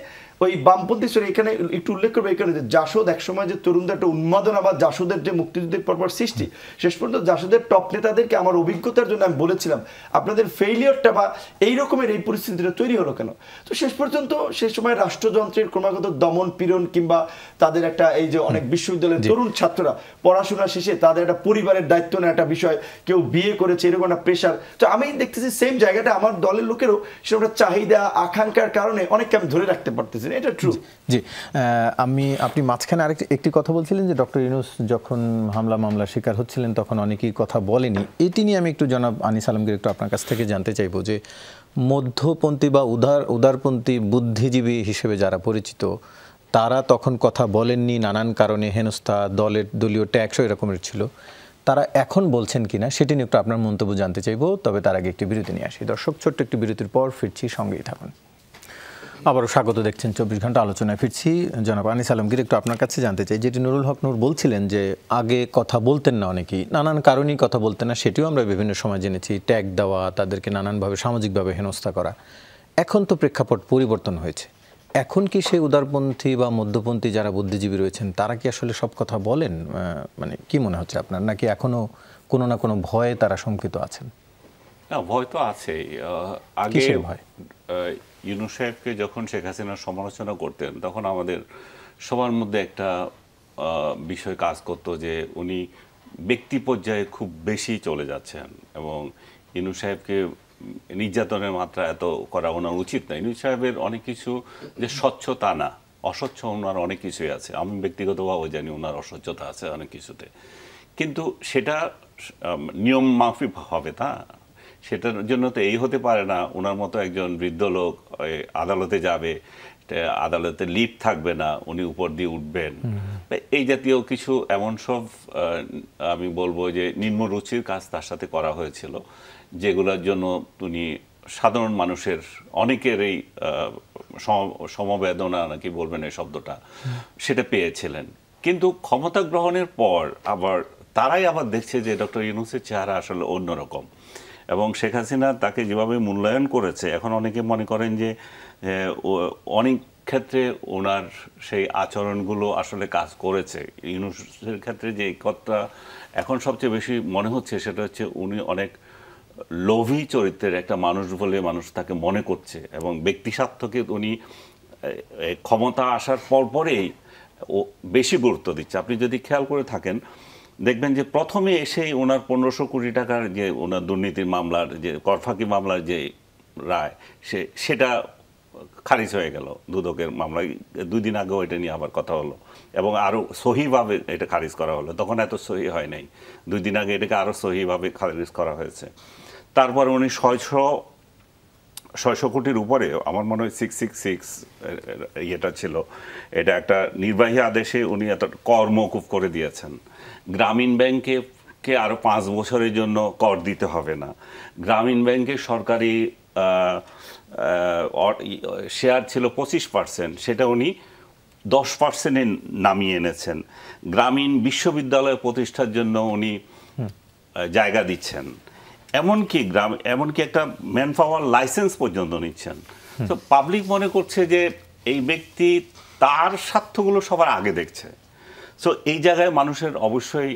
ওই বামপন্থী স্তরে এখানে একটু উল্লেখ করবো, এই কারণে যে জাসদ একসময় যে তরুণদের একটা উন্মাদনা বা জাসদের যে মুক্তিযুদ্ধের পরপর সৃষ্টি, শেষ পর্যন্ত জাসদের টপ নেতাদেরকে আমার অভিজ্ঞতার জন্য আমি বলেছিলাম, আপনাদের ফেইলিয়রটা বা এই রকমের এই পরিস্থিতিটা তৈরি হলো কেন? তো শেষ পর্যন্ত সে সময় রাষ্ট্রযন্ত্রের ক্রমাগত দমন পীড়ন, কিংবা তাদের একটা এই যে অনেক বিশ্ববিদ্যালয়ের তরুণ ছাত্ররা পড়াশোনা শেষে তাদের একটা পরিবারের দায়িত্ব নেওয়া একটা বিষয়, কেউ বিয়ে করেছে, এরকম একটা প্রেশার, তো আমি দেখতেছি সেম জায়গাটা আমার দলের লোকেরও সেটা চাহিদা আকাঙ্ক্ষার কারণে অনেককে আমি ধরে রাখতে পারতেছি। এটা ট্রু। জি, আপনি মাঝখানে একটি কথা বলছিলেন যে ডক্টর ইউনূস যখন মামলার শিকার হচ্ছিলেন তখন অনেকেই কথা বলেনি, এটি নিয়ে আমি একটু জনাব আনিস আলমগীর একটু আপনার কাছ থেকে জানতে চাইবো যে মধ্যপন্থী বা উদারপন্থী বুদ্ধিজীবী হিসেবে যারা পরিচিত, তারা তখন কথা বলেননি, নানান কারণে হেনস্থা, দলীয় ট্যাক্স এরকমের ছিল, তারা এখন বলছেন কিনা সেটি নিয়ে একটু আপনার মন্তব্য জানতে চাইবো। তবে তার আগে একটি বিরতি নিয়ে আসি। দর্শক, ছোট্ট একটি বিরতির পর ফিরছি, সঙ্গেই থাকুন। আবারও স্বাগত, দেখছেন 24 ঘন্টা আলোচনায় ফিরছি। জনাব আনিস আলমগীর, একটু আপনার কাছে জানতে চাই, যেটি নুরুল হক নূর বলছিলেন যে আগে কথা বলতেন না অনেকেই, নানান কারণেই কথা বলতেন না, সেটিও আমরা বিভিন্ন সময় জেনেছি, ট্যাগ দেওয়া, তাদেরকে নানানভাবে সামাজিকভাবে হেনস্থা করা। এখন তো প্রেক্ষাপট পরিবর্তন হয়েছে, এখন কি সেই উদারপন্থী বা মধ্যপন্থী যারা বুদ্ধিজীবী রয়েছেন তারা কি আসলে সব কথা বলেন? মানে কি মনে হচ্ছে আপনার, নাকি এখনো কোনো না কোনো ভয়ে তারা শঙ্কিত আছেন? না, ভয় তো আছেই। আগে ইউনূস সাহেবকে যখন শেখ হাসিনার সমালোচনা করতেন তখন আমাদের সবার মধ্যে একটা বিষয় কাজ করতো যে উনি ব্যক্তি পর্যায়ে খুব বেশি চলে যাচ্ছেন, এবং ইউনূস সাহেবকে নির্যাতনের মাত্রা এত করা ওনার উচিত না। ইউনূস সাহেবের অনেক কিছু যে স্বচ্ছ তা না, অস্বচ্ছ ওনার অনেক কিছুই আছে। আমি ব্যক্তিগতভাবে জানি ওনার অস্বচ্ছতা আছে অনেক কিছুতে, কিন্তু সেটা নিয়ম মাফিক হবে তা, সেটার জন্য তো এই হতে পারে না ওনার মতো একজন বৃদ্ধ লোক আদালতে যাবে, আদালতে লিড থাকবে না, উনি উপর দিয়ে উঠবেন, এই জাতীয় কিছু এমন সব আমি বলবো যে নিম্নরুচির কাজ তার সাথে করা হয়েছিল, যেগুলোর জন্য উনি সাধারণ মানুষের অনেকের এই সমবেদনা নাকি বলবেন এই শব্দটা, সেটা পেয়েছিলেন। কিন্তু ক্ষমতা গ্রহণের পর আবার তারাই আবার দেখছে যে ডক্টর ইউনূসের চেহারা আসলে অন্যরকম, এবং শেখ হাসিনা তাকে যেভাবে মূল্যায়ন করেছে, এখন অনেকে মনে করেন যে অনেক ক্ষেত্রে ওনার সেই আচরণগুলো আসলে কাজ করেছে। ইউনূসের ক্ষেত্রে যে কথা এখন সবচেয়ে বেশি মনে হচ্ছে সেটা হচ্ছে উনি অনেক লোভী চরিত্রের একটা মানুষ বলে মানুষ তাকে মনে করছে, এবং ব্যক্তিস্বার্থকে উনি ক্ষমতা আসার পরেই বেশি গুরুত্ব দিচ্ছে। আপনি যদি খেয়াল করে থাকেন দেখবেন যে প্রথমে এসেই ওনার 1500 কোটি টাকার যে ওনার দুর্নীতির মামলার যে করফাকি মামলার যে রায়, সেটা খারিজ হয়ে গেল দুদকের মামলায়। 2 দিন আগেও এটা নিয়ে আবার কথা হলো এবং আরও সহিভাবে এটা খারিজ করা হলো। তখন এত সহি হয় নাই, 2 দিন আগে এটাকে আরও সহিভাবে খারিজ করা হয়েছে। তারপর উনি 600 কোটির উপরে, আমার মনে হয় 666 ইয়েটা ছিল, এটা একটা নির্বাহী আদেশে উনি এত কর মওকুফ করে দিয়েছেন। গ্রামীণ ব্যাংকে আরও 5 বছরের জন্য কর দিতে হবে না। গ্রামীণ ব্যাংকের সরকারি শেয়ার ছিল 25%, সেটা উনি 10%-এ নামিয়ে এনেছেন। গ্রামীণ বিশ্ববিদ্যালয় প্রতিষ্ঠার জন্য উনি জায়গা দিচ্ছেন, এমনকি একটা ম্যান পাওয়ার লাইসেন্স পর্যন্ত নিচ্ছেন। তো পাবলিক মনে করছে যে এই ব্যক্তি তার স্বার্থগুলো সবার আগে দেখছে। সো এই জায়গায় মানুষের অবশ্যই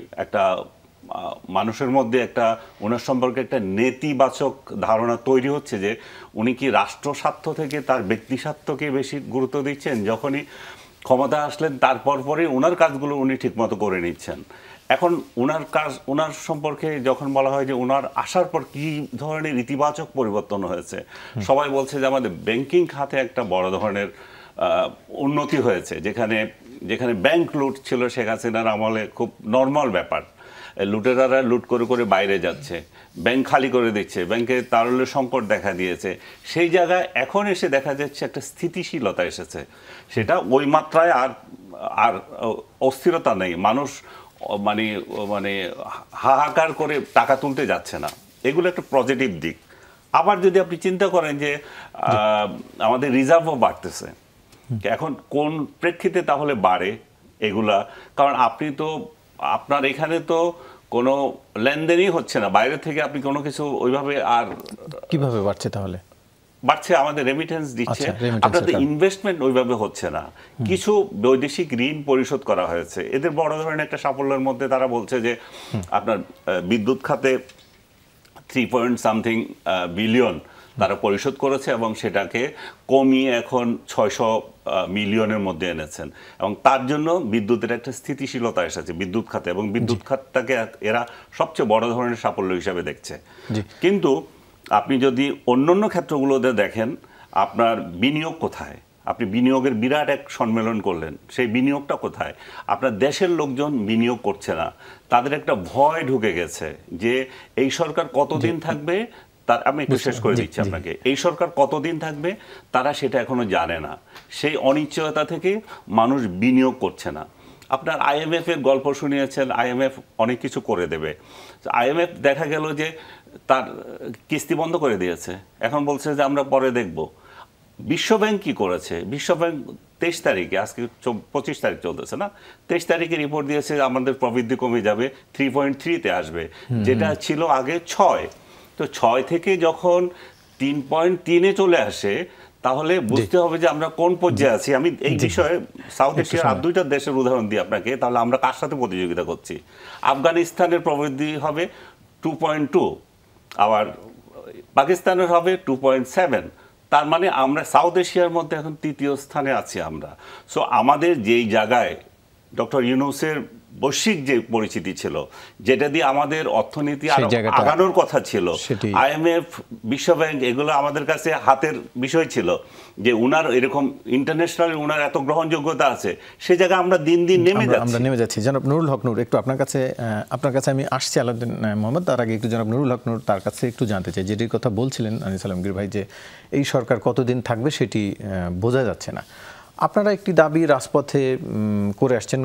মানুষের মধ্যে ওনার সম্পর্কে একটা নেতিবাচক ধারণা তৈরি হচ্ছে যে উনি কি রাষ্ট্র স্বার্থ থেকে তার ব্যক্তি স্বার্থকে বেশি গুরুত্ব দিচ্ছেন। যখনই ক্ষমতা আসলেন তারপর পরে ওনার কাজগুলো উনি ঠিকমতো করে নিচ্ছেন। এখন ওনার সম্পর্কে যখন বলা হয় যে ওনার আসার পর কি ধরনের ইতিবাচক পরিবর্তন হয়েছে, সবাই বলছে যে আমাদের ব্যাংকিং খাতে একটা বড় ধরনের উন্নতি হয়েছে। যেখানে ব্যাংক লুট ছিল শেখ হাসিনার আমলে খুব নর্মাল ব্যাপার, লুটেরারা লুট করে করে বাইরে যাচ্ছে, ব্যাংক খালি করে দিচ্ছে, ব্যাংকে তারল্যের সংকট দেখা দিয়েছে। সেই জায়গায় এখন এসে দেখা যাচ্ছে একটা স্থিতিশীলতা এসেছে, সেটা ওই মাত্রায় আর অস্থিরতা নেই। মানুষ মানে হাহাকার করে টাকা তুলতে যাচ্ছে না, এগুলো একটা পজিটিভ দিক। আবার যদি আপনি চিন্তা করেন যে আমাদের রিজার্ভও বাড়তেছে, এখন কোন প্রেক্ষিতে তাহলে বাড়ে এগুলা? কারণ আপনার এখানে তো কোনো লেনদেনই হচ্ছে না, বাইরে থেকে আপনি কোনো কিছু ওইভাবে আর কিভাবে বাড়ছে তাহলে? বাড়ছে আমাদের রেমিটেন্স দিচ্ছে, আপনাদের ইনভেস্টমেন্ট ওইভাবে হচ্ছে না। কিছু বৈদেশিক ঋণ পরিশোধ করা হয়েছে, এদের বড় ধরনের একটা সাফল্যের মধ্যে তারা বলছে যে আপনার বিদ্যুৎ খাতে 3 বিলিয়ন তারা পরিশোধ করেছে এবং সেটাকে কমিয়ে এখন 600 মিলিয়নের মধ্যে এনেছেন এবং তার জন্য বিদ্যুতের একটা স্থিতিশীলতা এসেছে বিদ্যুৎ খাতে এবং বিদ্যুৎ খাতটাকে এরা সবচেয়ে বড় ধরনের সাফল্য হিসাবে দেখছে। কিন্তু আপনি যদি অন্যান্য ক্ষেত্রগুলোতে দেখেন, আপনার বিনিয়োগ কোথায়? আপনি বিনিয়োগের বিরাট এক সম্মেলন করলেন, সেই বিনিয়োগটা কোথায়? আপনার দেশের লোকজন বিনিয়োগ করছে না, তাদের একটা ভয় ঢুকে গেছে যে এই সরকার কতদিন থাকবে। আমি একটু শেষ করে দিচ্ছি আপনাকে, এই সরকার কতদিন থাকবে তারা সেটা এখনো জানে না। সেই অনিশ্চয়তা থেকে মানুষ বিনিয়োগ করছে না। আপনার IMF এর গল্প শুনিয়েছেন, IMF অনেক কিছু করে দেবে। IMF দেখা গেল যে তার কিস্তি বন্ধ করে দিয়েছে, এখন বলছে যে আমরা পরে দেখব। বিশ্বব্যাংক কি করেছে? বিশ্বব্যাংক 23 তারিখে, আজকে 25 তারিখ চলতেছে না, 23 তারিখে রিপোর্ট দিয়েছে আমাদের প্রবৃদ্ধি কমে যাবে, 3.3-তে আসবে, যেটা ছিল আগে 6। তো 6 থেকে যখন 3.3-এ চলে আসে তাহলে বুঝতে হবে যে আমরা কোন পর্যায়ে আছি। আমি এই বিষয়ে সাউথ এশিয়ার আর 2টা দেশের উদাহরণ দিই আপনাকে, তাহলে আমরা কার সাথে প্রতিযোগিতা করছি। আফগানিস্তানের প্রবৃদ্ধি হবে 2.2, আবার পাকিস্তানের হবে 2.7। তার মানে আমরা সাউথ এশিয়ার মধ্যে এখন 3য় স্থানে আছি আমরা। সো আমাদের যেই জায়গায় ডক্টর ইউনূসের বৈশ্বিক যে পরিচিতি ছিল, যেটা দিয়ে আমাদের অর্থনীতি আগানোর কথা ছিল, IMF, বিশ্বব্যাংক, এগুলো আমাদের কাছে হাতের বিষয় ছিল যে উনার এরকম ইন্টারন্যাশনাল উনার এত গ্রহণযোগ্যতা আছে, সে জায়গায় আমরা দিন দিন নেমে যাচ্ছি। জনাব নুরুল হক নূর, একটু আপনার কাছে আমি আসছি আলাউদ্দিন মোহাম্মদ, তার আগে একটু জনাব নুরুল হক নূর, তার কাছে একটু জানতে চাই, যেটির কথা বলছিলেন আনিস আলমগীর ভাই, যে এই সরকার কতদিন থাকবে সেটি বোঝা যাচ্ছে না। আপনারা একটি দাবি রাজপথে করে আসছেন,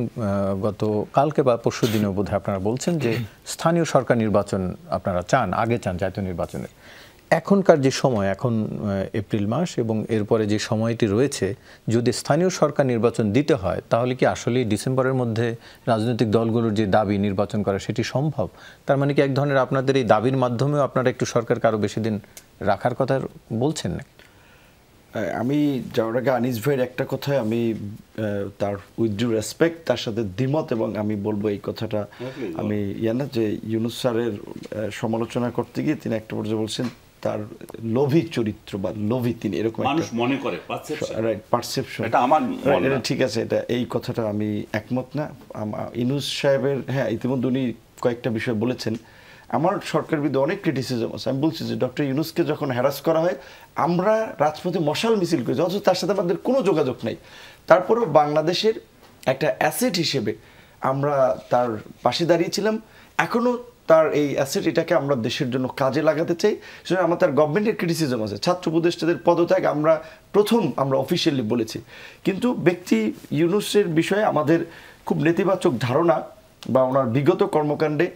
গত কালকে বা পরশু দিনেও বোধহয় আপনারা বলছেন যে স্থানীয় সরকার নির্বাচন আপনারা চান, আগে চান জাতীয় নির্বাচনের। এখনকার যে সময়, এখন এপ্রিল মাস এবং এরপরে যে সময়টি রয়েছে, যদি স্থানীয় সরকার নির্বাচন দিতে হয় তাহলে কি আসলে ডিসেম্বরের মধ্যে রাজনৈতিক দলগুলোর যে দাবি নির্বাচন করা সেটি সম্ভব? তার মানে কি এক ধরনের আপনাদের এই দাবির মাধ্যমেও আপনারা একটু সরকারকে আরও বেশি দিন রাখার কথা বলছেন না? আমি যাওয়ার আগে আনিস ভাইয়ের একটা কথায় আমি তার উইথ ডিউ রেসপেক্ট তার সাথে দ্বিমত, এবং আমি বলবো এই কথাটা আমি যে ইউনূস স্যারের সমালোচনা করতে গিয়ে তিনি একটা পর্যায়ে বলছেন তার লোভী চরিত্র বা লোভী তিনি, এরকম মানুষ মনে করে পারসেপশন, এটা আমার ঠিক আছে, এটা এই কথাটা আমি একমত না ইউনূস সাহেবের। হ্যাঁ, ইতিমধ্যে উনি কয়েকটা বিষয় বলেছেন। আমার সরকারের বিরুদ্ধে অনেক ক্রিটিসিজম আছে। আমি বলছি যে ডক্টর ইউনূসকে যখন হ্যারাস করা হয় আমরা রাজপথে মশাল মিছিল করেছি, অথচ তার সাথে আমাদের কোনো যোগাযোগ নেই। তারপরেও বাংলাদেশের একটা অ্যাসেট হিসেবে আমরা তার পাশে দাঁড়িয়েছিলাম। এখনও তার এই অ্যাসেট, এটাকে আমরা দেশের জন্য কাজে লাগাতে চাই। সেজন্য আমার তার গভর্নমেন্টের ক্রিটিসিজম আছে। ছাত্র উপদেষ্টাদের পদত্যাগ আমরা অফিসিয়ালি বলেছি, কিন্তু ব্যক্তি ইউনূসের বিষয়ে আমাদের খুব নেতিবাচক ধারণা বা ওনার বিগত কর্মকাণ্ডে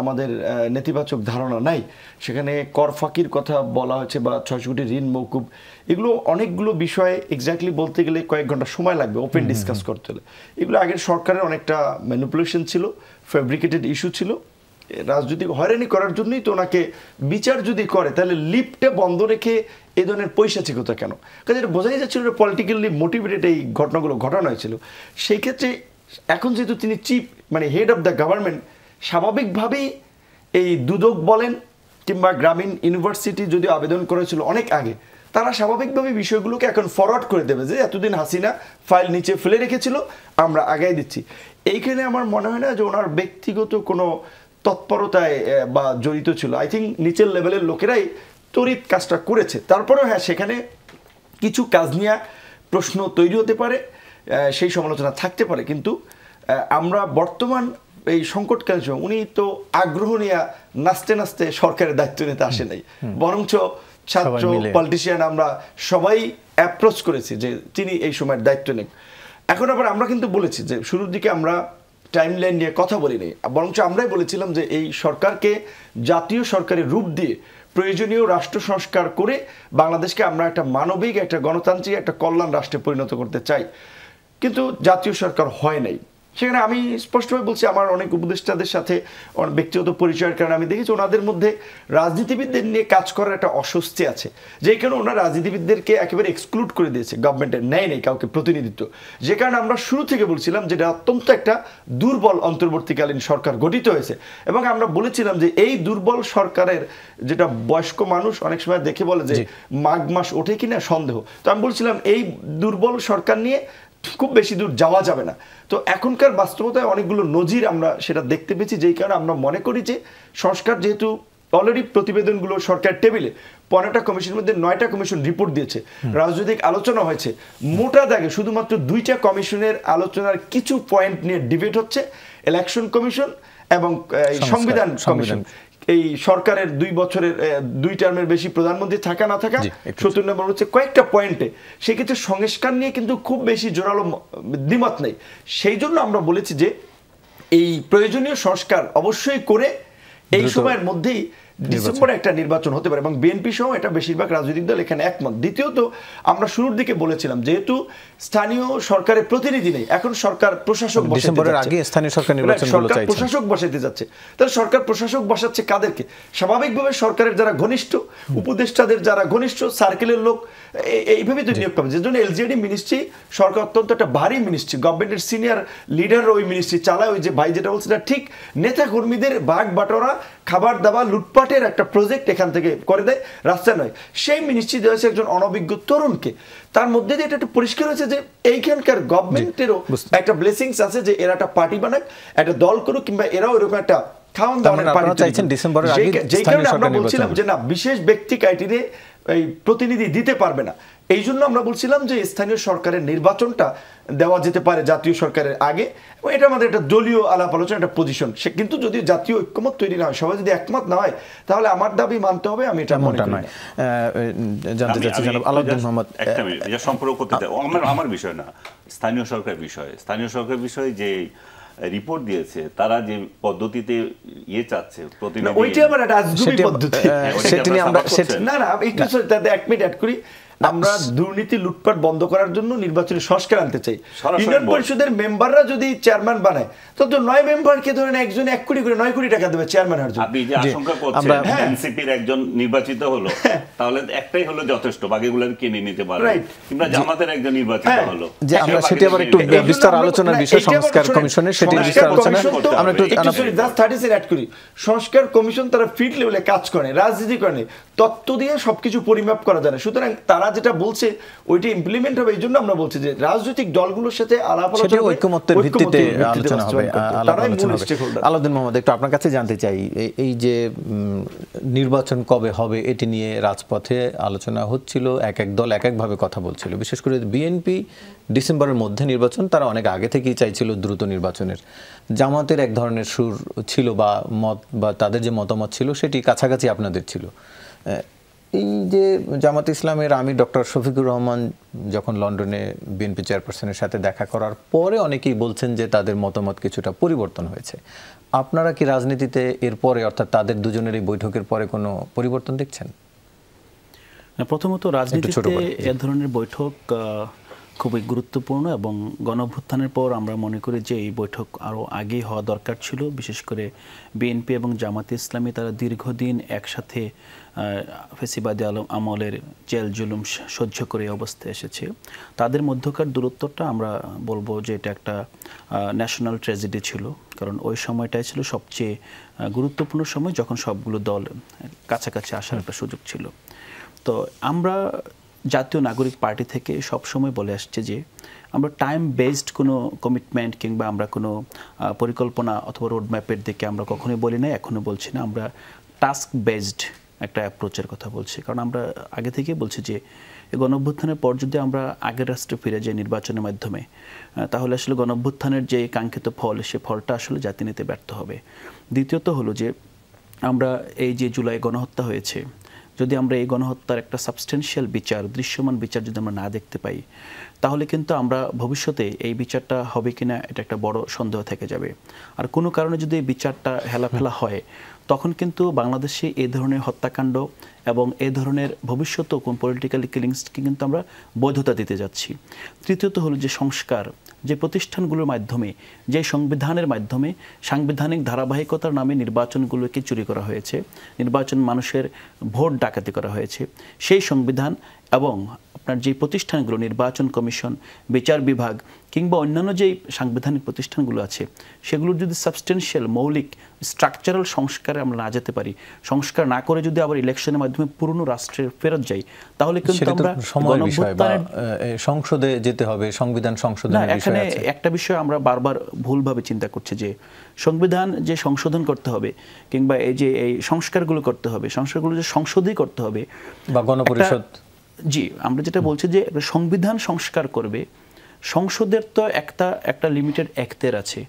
আমাদের নেতিবাচক ধারণা নাই। সেখানে কর ফাঁকির কথা বলা হয়েছে বা 600 কোটি ঋণ মওকুফ, এগুলো অনেকগুলো বিষয়ে এক্স্যাক্টলি বলতে গেলে কয়েক ঘন্টা সময় লাগবে ওপেন ডিসকাস করতে হলে। এগুলো আগের সরকারের অনেকটা ম্যানিপুলেশন ছিল, ফ্যাব্রিকেটেড ইস্যু ছিল। রাজনৈতিক হয়রানি করার জন্যই তো ওনাকে বিচার যদি করে তাহলে লিফটে বন্ধ রেখে এই ধরনের পৈশাচিকতা কেন? কাজে এটা বোঝাই যাচ্ছিল পলিটিক্যালি মোটিভেটেড এই ঘটনাগুলো ঘটানো হয়েছিল। সেই ক্ষেত্রে এখন যেহেতু তিনি chief head of the government, স্বাভাবিকভাবেই এই দুদক বলেন কিংবা গ্রামীণ ইউনিভার্সিটি যদি আবেদন করেছিল অনেক আগে, তারা স্বাভাবিকভাবে বিষয়গুলোকে এখন ফরওয়ার্ড করে দেবে যে এতদিন হাসিনা ফাইল নিচে ফেলে রেখেছিল, আমরা আগাই দিচ্ছি। এইখানে আমার মনে হয় না যে ওনার ব্যক্তিগত কোনো তৎপরতায় বা জড়িত ছিল। আই থিঙ্ক নিচের লেভেলের লোকেরাই তড়িৎ কাজটা করেছে। তারপরেও হ্যাঁ, সেখানে কিছু কাজ নিয়ে প্রশ্ন তৈরি হতে পারে, সেই সমালোচনা থাকতে পারে, কিন্তু আমরা বর্তমান এই সংকটকালীন সময় উনি তো আগ্রহ নিয়ে নাচতে নাচতে সরকারের দায়িত্ব নিতে আসে নাই, বরঞ্চ ছাত্র পলিটিশিয়ান আমরা সবাই অ্যাপ্রোচ করেছি যে তিনি এই সময়ের দায়িত্ব নেন। এখন আবার আমরা কিন্তু বলেছি যে শুরুর দিকে আমরা টাইমলাইন নিয়ে কথা বলিনি, বরঞ্চ আমরাই বলেছিলাম যে এই সরকারকে জাতীয় সরকারের রূপ দিয়ে প্রয়োজনীয় রাষ্ট্র সংস্কার করে বাংলাদেশকে আমরা একটা মানবিক, একটা গণতান্ত্রিক, একটা কল্যাণ রাষ্ট্রে পরিণত করতে চাই। কিন্তু জাতীয় সরকার হয় নাই। সেখানে আমি স্পষ্টভাবে বলছি, আমার অনেক উপদেষ্টাদের সাথে ব্যক্তিগত পরিচয়ের কারণে আমি দেখেছি ওনাদের মধ্যে রাজনীতিবিদদের নিয়ে কাজ করার একটা অস্বস্তি আছে, যে কারণে ওনারা রাজনীতিবিদদেরকে একেবারে এক্সক্লুড করে দিয়েছে, গভর্নমেন্টের নেয় নেই কাউকে প্রতিনিধিত্ব। যে কারণে আমরা শুরু থেকে বলছিলাম যেটা অত্যন্ত একটা দুর্বল অন্তর্বর্তীকালীন সরকার গঠিত হয়েছে, এবং আমরা বলেছিলাম যে এই দুর্বল সরকারের যেটা বয়স্ক মানুষ অনেক সময় দেখে বলে যে মাঘ মাস ওঠে কিনা সন্দেহ, তো আমি বলছিলাম এই দুর্বল সরকার নিয়ে খুব বেশি দূর যাওয়া যাবে না। তো এখনকার বাস্তবতায় অনেকগুলো নজির আমরা সেটা দেখতে পেয়েছি, যেই কারণে আমরা মনে করি যে সংস্কার, যেহেতু অলরেডি প্রতিবেদনগুলো সরকার টেবিলে 15টা কমিশনের মধ্যে 9টা কমিশন রিপোর্ট দিয়েছে, রাজনৈতিক আলোচনা হয়েছে, মোটা দাগে শুধুমাত্র 2টা কমিশনের আলোচনার কিছু পয়েন্ট নিয়ে ডিবেট হচ্ছে, ইলেকশন কমিশন এবং সংবিধান কমিশন। এই সরকারের 2 বছরের 2 টার্মের বেশি প্রধানমন্ত্রী থাকা না থাকা, 70 নম্বর হচ্ছে কয়েকটা পয়েন্টে। সেক্ষেত্রে সংস্কার নিয়ে কিন্তু খুব বেশি জোরালো দ্বিমত নেই। সেই জন্য আমরা বলেছি যে এই প্রয়োজনীয় সংস্কার অবশ্যই করে এই সময়ের মধ্যেই ডিসেম্বরে একটা নির্বাচন হতে পারে, এবং বিএনপি সহ এটা বেশিরভাগ রাজনৈতিক দল এখানে একমত। দ্বিতীয়ত, আমরা শুরুর দিকে বলেছিলাম যেহেতু স্থানীয় সরকারের প্রতিনিধি নেই, এখন সরকার প্রশাসক প্রশাসক বসাইতে যাচ্ছে, তাহলে সরকার প্রশাসক বসাচ্ছে কাদেরকে? স্বাভাবিকভাবে সরকারের যারা ঘনিষ্ঠ, উপদেষ্টাদের যারা ঘনিষ্ঠ সার্কেলের লোক, এইভাবেই তো নিয়োগ পাবে। যে জন্য এলজিইডি মিনিস্ট্রি সরকার অত্যন্ত একটা ভারী মিনিস্ট্রি, গভর্নমেন্টের সিনিয়র লিডার ওই মিনিস্ট্রি চালায়। ওই যে ভাই যেটা বলছে এটা ঠিক, নেতা কর্মীদের ভাগ বাটোয়ারা, খাবার দাবার, লুটপাটের একটা প্রজেক্ট এখান থেকে করে দেয়, রাস্তা নয়। সেই মিনিস্ট্রি দেওয়া হয়েছে একজন অনভিজ্ঞ তরুণকে। তার মধ্যে দিয়ে এটা একটু পরিষ্কার হয়েছে যে এইখানকার গভর্নমেন্টেরও একটা ব্লেসিংস আছে যে এরা একটা পার্টি বানাক, একটা দল করুক, কিংবা এরাও এরকম একটা খাওয়ান দাওয়ানের পার্টি চাইছেন ডিসেম্বরের আগে। যেই কারণে আমরা বলছিলাম যে না, বিশেষ ব্যক্তি ক্রাইটেরিয়া এই প্রতিনিধি দিতে পারবে না। এই জন্য আমরা বলছিলাম যে স্থানীয় সরকারের নির্বাচনটা দেওয়া যেতে পারে জাতীয় সরকারের আগে, এবং এটা আমাদের একটা দলীয় আলাপ আলোচনা, একটা পজিশন। সে কিন্তু যদি জাতীয় ঐক্যমত তৈরি না হয়, সবাই যদি একমত না হয়, তাহলে আমার দাবি মানতে হবে। আমি এটা মনে করি। জানতে চাচ্ছি জনাব আলাউদ্দিন মোহাম্মদ, একটা মিনিট, এটা সম্পর্ক করতে আমার বিষয় না, স্থানীয় সরকার বিষয়। স্থানীয় সরকার বিষয়ে যে রিপোর্ট দিয়েছে, তারা যে পদ্ধতিতে চাচ্ছে প্রতিনিধি, ওইটা আমার একটা আজগুবি পদ্ধতি। না না, একটু 1 মিনিট অ্যাড করি। আমরা দুর্নীতি লুটপাট বন্ধ করার জন্য নির্বাচনী সংস্কার আনতে চাই। ইউনিয়ন পরিষদের মেম্বাররা যদি চেয়ারম্যান বানায়, তো 9 মেম্বারকে ধরেন একজন 1 কোটি করে 9 কোটি টাকা দেবে চেয়ারম্যান হওয়ার জন্য। আপনি যে আশঙ্কা করছেন এনসিপির একজন নির্বাচিত হলো, তাহলে একটাই হলো যথেষ্ট, বাকিগুলো কিনে নিতে পারবে, কিংবা জামাতের একজন নির্বাচিত হলো। যে আমরা সেটা আবার একটু বিস্তার আলোচনার বিষয়, সংস্কার কমিশনের সেটি বিস্তার আলোচনা আমরা একটু জাস্ট 30 সেকেন্ড অ্যাড করি। সংস্কার কমিশন তারা ফিল্ড লেভেলে কাজ করে, রাজনীতি করে, তত্ত্ব দিয়ে সবকিছু পরিমাপ করা যায় না। সুতরাং তারা যেটা বলছে ওইটা ইমপ্লিমেন্ট হবে, এই জন্য আমরা বলছি যে রাজনৈতিক দলগুলোর সাথে আলাপ আলোচনা হবে, ঐক্যমত্যের ভিত্তিতে আলোচনা হবে, তারাই মূল স্টেকহোল্ডার। আলাউদ্দিন মোহাম্মদ, একটু আপনার কাছে জানতে চাই, এই যে নির্বাচন কবে হবে এটি নিয়ে রাজপথে আলোচনা হচ্ছিল, এক এক দল এক একভাবে কথা বলছিল। বিশেষ করে বিএনপি ডিসেম্বরের মধ্যে নির্বাচন, তারা অনেক আগে থেকেই চাইছিল দ্রুত নির্বাচনের। জামাতের এক ধরনের সুর ছিল বা মত বা তাদের যে মতামত ছিল সেটি কাছাকাছি আপনাদের ছিল। এই যে জামাত ইসলামের আমির ডক্টর শফিকুর রহমান যখন লন্ডনে বিএনপি চেয়ারপারসনের সাথে দেখা করার পরে অনেকেই বলছেন যে তাদের মতামত কিছুটা পরিবর্তন হয়েছে। আপনারা কি রাজনীতিতে এরপরে, অর্থাৎ তাদের দুজনের এই বৈঠকের পরে কোনো পরিবর্তন দেখছেন? প্রথমত রাজনীতিতে এ ধরনের বৈঠক খুবই গুরুত্বপূর্ণ এবং গণঅভ্যুত্থানের পর আমরা মনে করি যে এই বৈঠক আরও আগেই হওয়া দরকার ছিল। বিশেষ করে বিএনপি এবং জামাতে ইসলামী তারা দীর্ঘদিন একসাথে ফেসিবাদী আমলের জেল জুলুম সহ্য করে অবস্থায় এসেছে। তাদের মধ্যকার দূরত্বটা আমরা বলবো যে এটা একটা ন্যাশনাল ট্র্যাজেডি ছিল, কারণ ওই সময়টাই ছিল সবচেয়ে গুরুত্বপূর্ণ সময় যখন সবগুলো দল কাছাকাছি আসার একটা সুযোগ ছিল। তো আমরা জাতীয় নাগরিক পার্টি থেকে সবসময় বলে আসছে যে আমরা টাইম বেসড কোনো কমিটমেন্ট কিংবা আমরা কোনো পরিকল্পনা অথবা রোডম্যাপের দিকে আমরা কখনোই বলি না, এখনও বলছি না। আমরা টাস্ক বেসড একটা অ্যাপ্রোচের কথা বলছি, কারণ আমরা আগে থেকেই বলছি যে গণঅভ্যুত্থানের পর যদি আমরা আগের রাষ্ট্রে ফিরে যাই নির্বাচনের মাধ্যমে, তাহলে আসলে গণঅভ্যুত্থানের যে কাঙ্ক্ষিত ফল, সে ফলটা আসলে জাতি নিতে ব্যর্থ হবে। দ্বিতীয়ত হলো যে আমরা এই যে জুলাই গণহত্যা হয়েছে, যদি আমরা এই গণহত্যার একটা সাবস্টেন্সিয়াল বিচার, দৃশ্যমান বিচার যদি আমরা না দেখতে পাই, তাহলে কিন্তু আমরা ভবিষ্যতে এই বিচারটা হবে কিনা এটা একটা বড় সন্দেহ থেকে যাবে। আর কোনো কারণে যদি এই বিচারটা হেলাফেলা হয়, তখন কিন্তু বাংলাদেশে এই ধরনের হত্যাকাণ্ড এবং এই ধরনের ভবিষ্যতেও কোন পলিটিক্যাল কিলিংসকে কিন্তু আমরা বৈধতা দিতে যাচ্ছি। তৃতীয়ত হলো যে সংস্কার, যে প্রতিষ্ঠানগুলোর মাধ্যমে, যে সংবিধানের মাধ্যমে সাংবিধানিক ধারাবাহিকতার নামে নির্বাচনগুলোকে চুরি করা হয়েছে, নির্বাচন মানুষের ভোট ডাকাতি করা হয়েছে, সেই সংবিধান এবং আপনার যে প্রতিষ্ঠানগুলো, নির্বাচন কমিশন, বিচার বিভাগ কিংবা অন্যান্য যে সাংবিধানিক প্রতিষ্ঠানগুলো আছে, সেগুলোর যদি সাবস্টেন্সিয়াল মৌলিক স্ট্রাকচারাল সংস্কারে আমরা না যেতে পারি, সংস্কার না করে যদি আবার ইলেকশনের মাধ্যমে পুরনো রাষ্ট্রের ফেরত যাই, তাহলে কিন্তু আমরা সংসদে যেতে হবে, সংবিধান সংশোধনের বিষয় আছে। এখানে একটা বিষয় আমরা বারবার ভুলভাবে চিন্তা করছি যে সংবিধান যে সংশোধন করতে হবে কিংবা এই যে এই সংস্কারগুলো করতে হবে, সংস্কারগুলো যে সংসদেই করতে হবে বা গণপরিষদ, জি আমরা যেটা বলছি যে সংবিধান সংস্কার করবে, সংসদের তো একটা লিমিটেড এখতিয়ার আছে।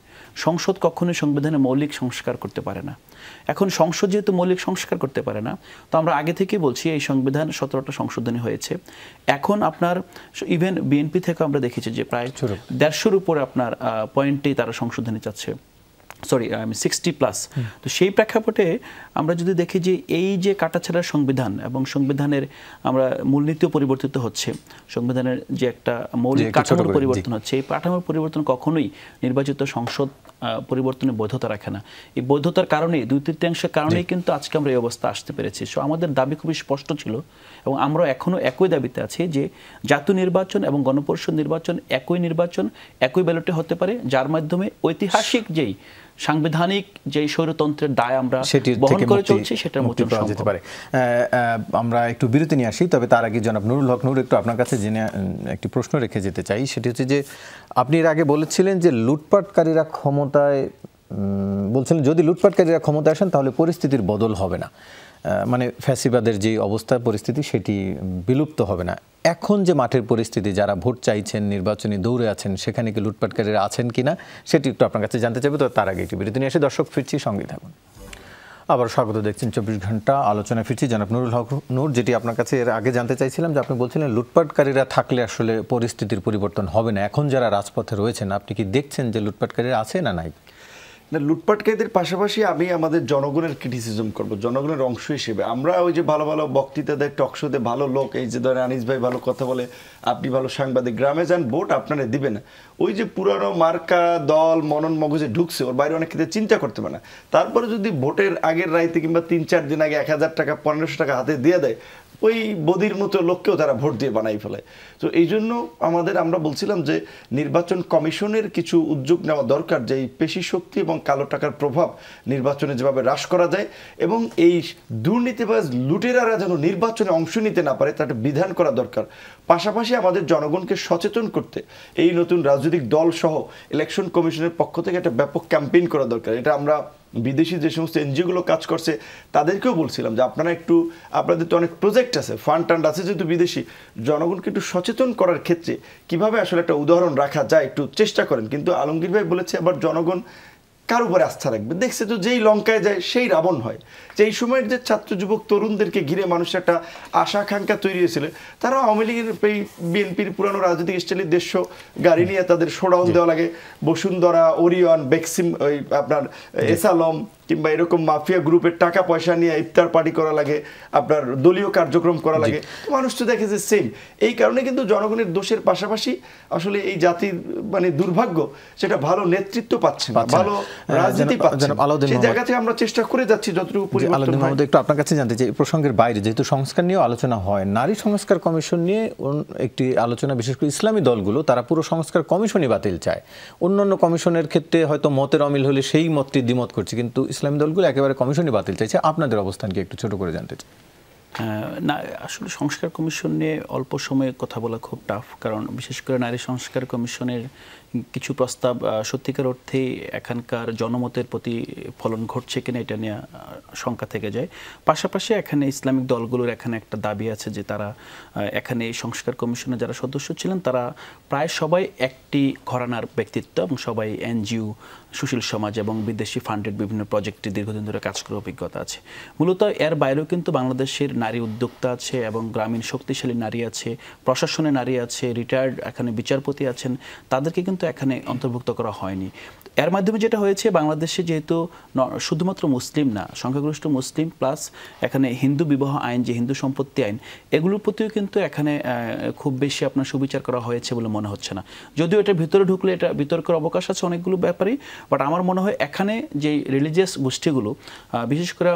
সংসদ কখনোই সংবিধানে মৌলিক সংস্কার করতে পারে না। এখন সংসদ যেহেতু মৌলিক সংস্কার করতে পারে না, তো আমরা আগে থেকেই বলছি এই সংবিধান 17টা সংশোধনী হয়েছে। এখন আপনার ইভেন বিএনপি থেকে আমরা দেখেছি যে প্রায় 150-র উপরে আপনার পয়েন্টেই তারা সংশোধনী চাচ্ছে, 60+। তো সেই প্রেক্ষাপটে আমরা যদি দেখি যে এই যে কাটাছেঁড়ার সংবিধান এবং সংবিধানের আমরা মূলনীতিও পরিবর্তিত হচ্ছে, সংবিধানের যে একটা মৌলিক কাঠামোর পরিবর্তন হচ্ছে, এই কাঠামোর পরিবর্তন কখনোই নির্বাচিত সংসদ পরিবর্তনের বৈধতা রাখে না। এই বৈধতার কারণেই 2/3 কারণেই কিন্তু আজকে আমরা এই অবস্থা আসতে পেরেছি। সো আমাদের দাবি খুবই স্পষ্ট ছিল এবং আমরা এখনও একই দাবিতে আছি যে জাতীয় নির্বাচন এবং গণপরিষদ নির্বাচন একই নির্বাচন, একই ব্যালটে হতে পারে, যার মাধ্যমে ঐতিহাসিক যেই সাংবিধানিক যে স্বৈরতন্ত্রের দায় আমরা বহন করে চলছি সেটার মুক্তি পাওয়া যেতে পারে। আমরা একটু বিরতি নিয়ে আসি, তবে তার আগে জনাব নুরুল হক নূর, একটু আপনার কাছে জেনে একটি প্রশ্ন রেখে যেতে চাই। সেটি হচ্ছে যে আপনি এর আগে বলেছিলেন যে লুটপাটকারীরা ক্ষমতায়, বলছিলেন যদি লুটপাটকারীরা ক্ষমতায় আসেন তাহলে পরিস্থিতির বদল হবে না, মানে ফ্যাসিবাদের যে অবস্থা পরিস্থিতি সেটি বিলুপ্ত হবে না। এখন যে মাঠের পরিস্থিতি, যারা ভোট চাইছেন, নির্বাচনী দৌড়ে আছেন, সেখানে কি লুটপাটকারীরা আছেন কিনা সেটি একটু আপনার কাছে জানতে চাইবে। তো তার আগে একটি বিরতি নিয়ে এসে দর্শক ফিরছি, সঙ্গে থাকুন। আবার স্বাগত, দেখছেন 24 ঘন্টা আলোচনা। ফিরছি জনাব নুরুল হক নূর, যেটি আপনার কাছে এর আগে জানতে চাইছিলাম যে আপনি বলছিলেন লুটপাটকারীরা থাকলে আসলে পরিস্থিতির পরিবর্তন হবে না। এখন যারা রাজপথে রয়েছেন, আপনি কি দেখছেন যে লুটপাটকারীরা আছে না নাই? না, লুটপাটকারীদের পাশাপাশি আমি আমাদের জনগণের ক্রিটিসিজম করব, জনগণের অংশ হিসেবে। আমরা ওই যে ভালো ভালো বক্তৃতা দেয়, টকশোতে ভালো লোক, এই যে ধরেন আনিস ভাই ভালো কথা বলে, আপনি ভালো সাংবাদিক, গ্রামে যান ভোট আপনারা দিবে না। ওই যে পুরানো মার্কা দল মনন মগজে ঢুকছে, ওর বাইরে অনেক ক্ষেত্রে চিন্তা করতে পারে না। তারপরে যদি ভোটের আগের রাইতে কিংবা 3-4 দিন আগে 1000 টাকা 1500 টাকা হাতে দিয়ে দেয়, ওই বদির মতো লোককেও তারা ভোট দিয়ে বানাই ফেলায়। তো এই জন্য আমরা বলছিলাম যে নির্বাচন কমিশনের কিছু উদ্যোগ নেওয়া দরকার, যে এই পেশি শক্তি এবং কালো টাকার প্রভাব নির্বাচনে যেভাবে হ্রাস করা যায় এবং এই দুর্নীতিবাজ লুটেরারা যেন নির্বাচনে অংশ নিতে না পারে তার বিধান করা দরকার। পাশাপাশি আমাদের জনগণকে সচেতন করতে এই নতুন রাজনৈতিক দল সহ ইলেকশন কমিশনের পক্ষ থেকে একটা ব্যাপক ক্যাম্পেইন করা দরকার। এটা আমরা বিদেশি যে সমস্ত এনজিওগুলো কাজ করছে তাদেরকেও বলছিলাম যে আপনাদের তো অনেক প্রজেক্ট আছে, ফান্ড টান্ড আছে, যেহেতু বিদেশি, জনগণকে একটু সচেতন করার ক্ষেত্রে কিভাবে আসলে একটা উদাহরণ রাখা যায় একটু চেষ্টা করেন। কিন্তু আলমগীর ভাই বলেছে আবার জনগণ কার উপরে আস্থা রাখবে? দেখছে তো যেই লঙ্কায় যায় সেই রাবণ হয়। যে এই সময়ের যে ছাত্র যুবক তরুণদেরকে ঘিরে মানুষের একটা আশা আকাঙ্ক্ষা তৈরি হয়েছিল, তারা আওয়ামী লীগের এই বিএনপির পুরানো রাজনৈতিক স্টাইলের দেড়শো গাড়ি নিয়ে তাদের শোডাউন দেওয়া লাগে, বসুন্ধরা, ওরিয়ন, বেক্সিম, ওই আপনার এসালম কিংবা এরকম মাফিয়া গ্রুপের টাকা পয়সা নিয়ে ইফতার পার্টি করা লাগে, আপনার দলীয় কার্যক্রম করা লাগে। মানুষ তো দেখে যে সেম। এই কারণে কিন্তু জনগণের দোষের পাশাপাশি আসলে এই জাতির মানে দুর্ভাগ্য, সেটা ভালো নেতৃত্ব পাচ্ছে না, ভালো রাজনীতি পাচ্ছে না। সেই জায়গা থেকে আমরা চেষ্টা করে যাচ্ছি যতটুকু পরিবর্তন হয়। একটু আপনার কাছে জানতে চাই, এই প্রসঙ্গের বাইরে যেহেতু সংস্কার নিয়েও আলোচনা হয়, নারী সংস্কার কমিশন নিয়ে একটি আলোচনা, বিশেষ করে ইসলামী দলগুলো তারা পুরো সংস্কার কমিশনই বাতিল চায়। অন্যান্য কমিশনের ক্ষেত্রে হয়তো মতের অমিল হলে সেই মতটি দ্বিমত করছে, কিন্তু ইসলামী দলগুলো একেবারে কমিশনই বাতিল চাইছে। আপনাদের অবস্থানকে একটু ছোট করে জানতে চাই। না, আসলে সংস্কার কমিশন নিয়ে অল্প সময়ে কথা বলা খুব টাফ, কারণ বিশেষ করে নারী সংস্কার কমিশনের কিছু প্রস্তাব সত্যিকার অর্থে এখানকার জনমতের প্রতি ফলন ঘটছে কিনা এটা নিয়ে শঙ্কা থেকে যায়। পাশাপাশি এখানে ইসলামিক দলগুলোর এখানে একটা দাবি আছে যে তারা এখানে এই সংস্কার কমিশনের যারা সদস্য ছিলেন তারা প্রায় সবাই একটি ঘরানার ব্যক্তিত্ব এবং সবাই এনজিও, সুশীল সমাজ এবং বিদেশি ফান্ডেড বিভিন্ন প্রজেক্টে দীর্ঘদিন ধরে কাজ করার অভিজ্ঞতা আছে। মূলত এর বাইরেও কিন্তু বাংলাদেশের নারী উদ্যোক্তা আছে এবং গ্রামীণ শক্তিশালী নারী আছে, প্রশাসনে নারী আছে, রিটায়ার্ড এখানে বিচারপতি আছেন, তাদেরকে কিন্তু এখানে অন্তর্ভুক্ত করা হয়নি। এর মাধ্যমে যেটা হয়েছে, বাংলাদেশে যেহেতু শুধুমাত্র মুসলিম না, সংখ্যাগরিষ্ঠ মুসলিম প্লাস এখানে হিন্দু বিবাহ আইন, যে হিন্দু সম্পত্তি আইন, এগুলোর প্রতিও কিন্তু এখানে খুব বেশি আপনার সুবিচার করা হয়েছে বলে মনে হচ্ছে না। যদিও এটা ভিতরে ঢুকলে এটা বিতর্কের অবকাশ আছে অনেকগুলো ব্যাপারেই, বাট আমার মনে হয় এখানে যে রিলিজিয়াস গোষ্ঠীগুলো, বিশেষ করে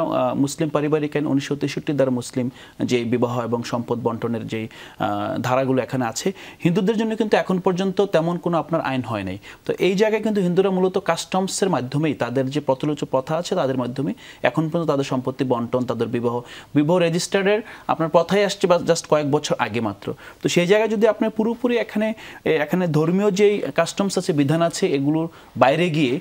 মুসলিম পারিবারিক আইন 1963 দ্বারা মুসলিম যে বিবাহ এবং সম্পদ বন্টনের যে ধারাগুলো এখানে আছে, হিন্দুদের জন্য কিন্তু এখন পর্যন্ত তেমন কোনো আপনার আইন হয় নাই। তো এই জায়গায় কিন্তু হিন্দুরা মূলত কাস্টমসের মাধ্যমেই, তাদের যে প্রচলিত প্রথা আছে তাদের মাধ্যমে এখন পর্যন্ত তাদের সম্পত্তি বন্টন, তাদের বিবাহ রেজিস্টার্ডের আপনার প্রথাই আসছে বা জাস্ট কয়েক বছর আগে মাত্র। তো সেই জায়গায় যদি আপনার পুরোপুরি এখানে ধর্মীয় যেই কাস্টমস আছে, বিধান আছে, এগুলোর বাইরে গিয়ে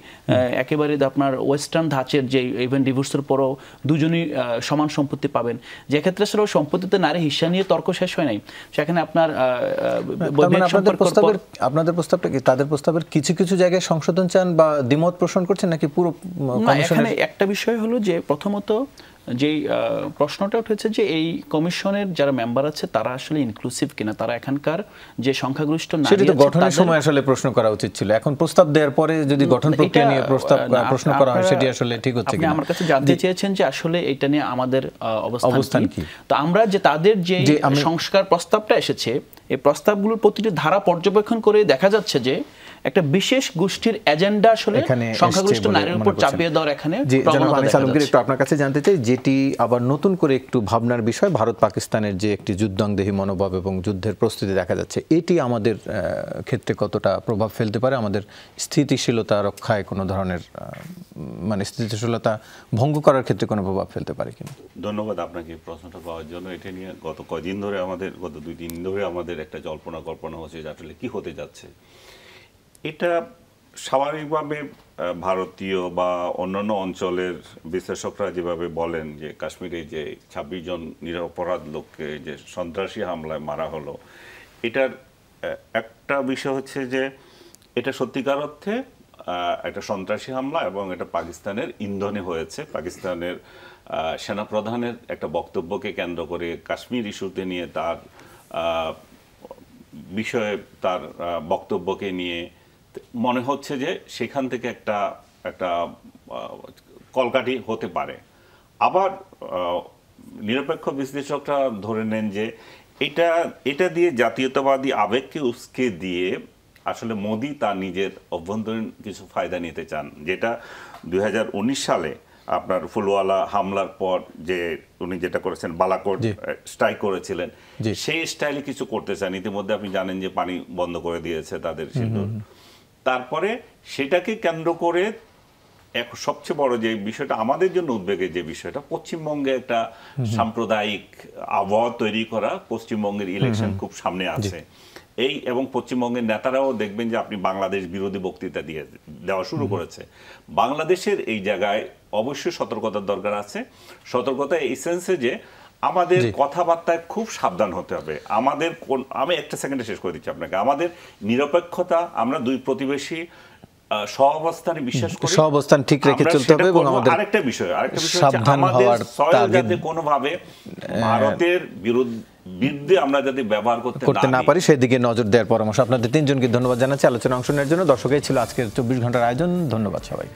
একেবারে আপনার ওয়েস্টার্ন ধাঁচের যে ইভেন ডিভোর্সের পরও দুজনই সমান সম্পত্তি পাবেন, যে ক্ষেত্রে আসলে সম্পত্তিতে নারী হিস্সা নিয়ে তর্ক শেষ হয় নাই, সেখানে আপনার আপনাদের প্রস্তাবটা কি তাদের প্রস্তাবের কিছু কিছু জায়গায় সংশোধন চান বা দ্বিমত পোষণ করছেন নাকি পুরো? এখানে একটা বিষয় হলো যে প্রথমত যেই প্রশ্নটা উঠেছে যে এই কমিশনের যারা মেম্বার আছে তারা আসলে ইনক্লুসিভ কিনা, তারা এখানকার যে সংখ্যাগরিষ্ঠ নারী আছে, সেটা তো গঠনের সময় আসলে প্রশ্ন করা উচিত ছিল। এখন প্রস্তাব দেওয়ার পরে যদি গঠন প্রক্রিয়া নিয়ে প্রশ্ন করা হয়, সেটি আসলে ঠিক হচ্ছে কিনা? আপনি আমার কাছে জানতে চেয়েছেন যে আসলে এটা নিয়ে আমাদের অবস্থান কি। তো আমরা যে তাদের যে সংস্কার প্রস্তাবটা এসেছে, এই প্রস্তাবগুলোর প্রতিটি ধারা পর্যবেক্ষণ করে দেখা যাচ্ছে যে একটা বিশেষ গোষ্ঠীর এজেন্ডা আসলে সংখ্যাগরিষ্ঠ নারীর উপর চাপিয়ে দেওয়ার এখানে প্রবণতা দেখা যাচ্ছে। একটু আপনার কাছে জানতে চাই, যেটি আবার নতুন করে একটু ভাবনার বিষয়, ভারত পাকিস্তানের যে একটি যুদ্ধাংদেহী মনোভাব এবং যুদ্ধের প্রস্তুতি দেখা যাচ্ছে, এটি আমাদের ক্ষেত্রে কতটা প্রভাব ফেলতে পারে? আমাদের স্থিতিশীলতা রক্ষায় কোনো ধরনের মানে স্থিতিশীলতা ভঙ্গ করার ক্ষেত্রে কোনো প্রভাব ফেলতে পারে কিনা? ধন্যবাদ আপনাকে প্রশ্নটা পাওয়ার জন্য। এটা নিয়ে গত কদিন ধরে গত 2-3 দিন ধরে আমাদের একটা কল্পনা হচ্ছে যে আসলে কি হতে যাচ্ছে। এটা স্বাভাবিকভাবে ভারতীয় বা অন্যান্য অঞ্চলের বিশ্লেষকরা যেভাবে বলেন যে কাশ্মীরে যে 26 জন নিরপরাধ লোককে যে সন্ত্রাসী হামলায় মারা হলো, এটার একটা বিষয় হচ্ছে যে এটা সত্যিকার অর্থে একটা সন্ত্রাসী হামলা এবং এটা পাকিস্তানের ইন্ধনে হয়েছে। পাকিস্তানের সেনাপ্রধানের একটা বক্তব্যকে কেন্দ্র করে কাশ্মীর ইস্যুতে নিয়ে তার বিষয়ে তার বক্তব্যকে নিয়ে মনে হচ্ছে যে সেখান থেকে একটা কলকাঠি হতে পারে। আবার নিরপেক্ষ বিশ্লেষকরা ধরে নেন যে এটা দিয়ে জাতীয়তাবাদী আবেগকে উস্কে দিয়ে আসলে মোদি তার নিজের অভ্যন্তরীণ কিছু ফায়দা নিতে চান, যেটা 2019 সালে আপনার ফুলওয়ালা হামলার পর যে উনি যেটা করেছেন বালাকোট স্ট্রাইক করেছিলেন, সেই স্টাইলে কিছু করতে চান। ইতিমধ্যে আপনি জানেন যে পানি বন্ধ করে দিয়েছে তাদের সিন্ধুর। তারপরে সেটাকে কেন্দ্র করে সবচেয়ে বড় যে বিষয়টা আমাদের জন্য উদ্বেগের যে বিষয়টা, পশ্চিমবঙ্গে একটা সাম্প্রদায়িক আবহাওয়া তৈরি করা, পশ্চিমবঙ্গের ইলেকশন খুব সামনে আছে এবং পশ্চিমবঙ্গের নেতারাও দেখবেন যে আপনি বাংলাদেশ বিরোধী বক্তৃতা দেওয়া শুরু করেছে। বাংলাদেশের এই জায়গায় অবশ্যই সতর্কতার দরকার আছে। সতর্কতা এই সেন্সে যে আমাদের কথাবার্তায় খুব সাবধান হতে হবে। আমাদের আমি একটা সেকেন্ডে শেষ করে দিচ্ছি আপনাকে। আমাদের নিরপেক্ষতা, আমরা দুই প্রতিবেশী সহাবস্থানে বিশ্বাস করি, সহাবস্থান ঠিক রেখে চলতে হবে এবং আমাদের আরেকটা বিষয় আমাদের সয়েল যাতে কোনোভাবে ভারতের বিরুদ্ধে আমরা যাতে ব্যবহার করতে না পারি সেদিকে নজর দেওয়ার পরামর্শ। আপনাদের তিনজনকে ধন্যবাদ জানাচ্ছি আলোচনায় অংশ নেওয়ার জন্য। দর্শক, এই ছিল আজকের 24 ঘন্টার আয়োজন। ধন্যবাদ সবাই।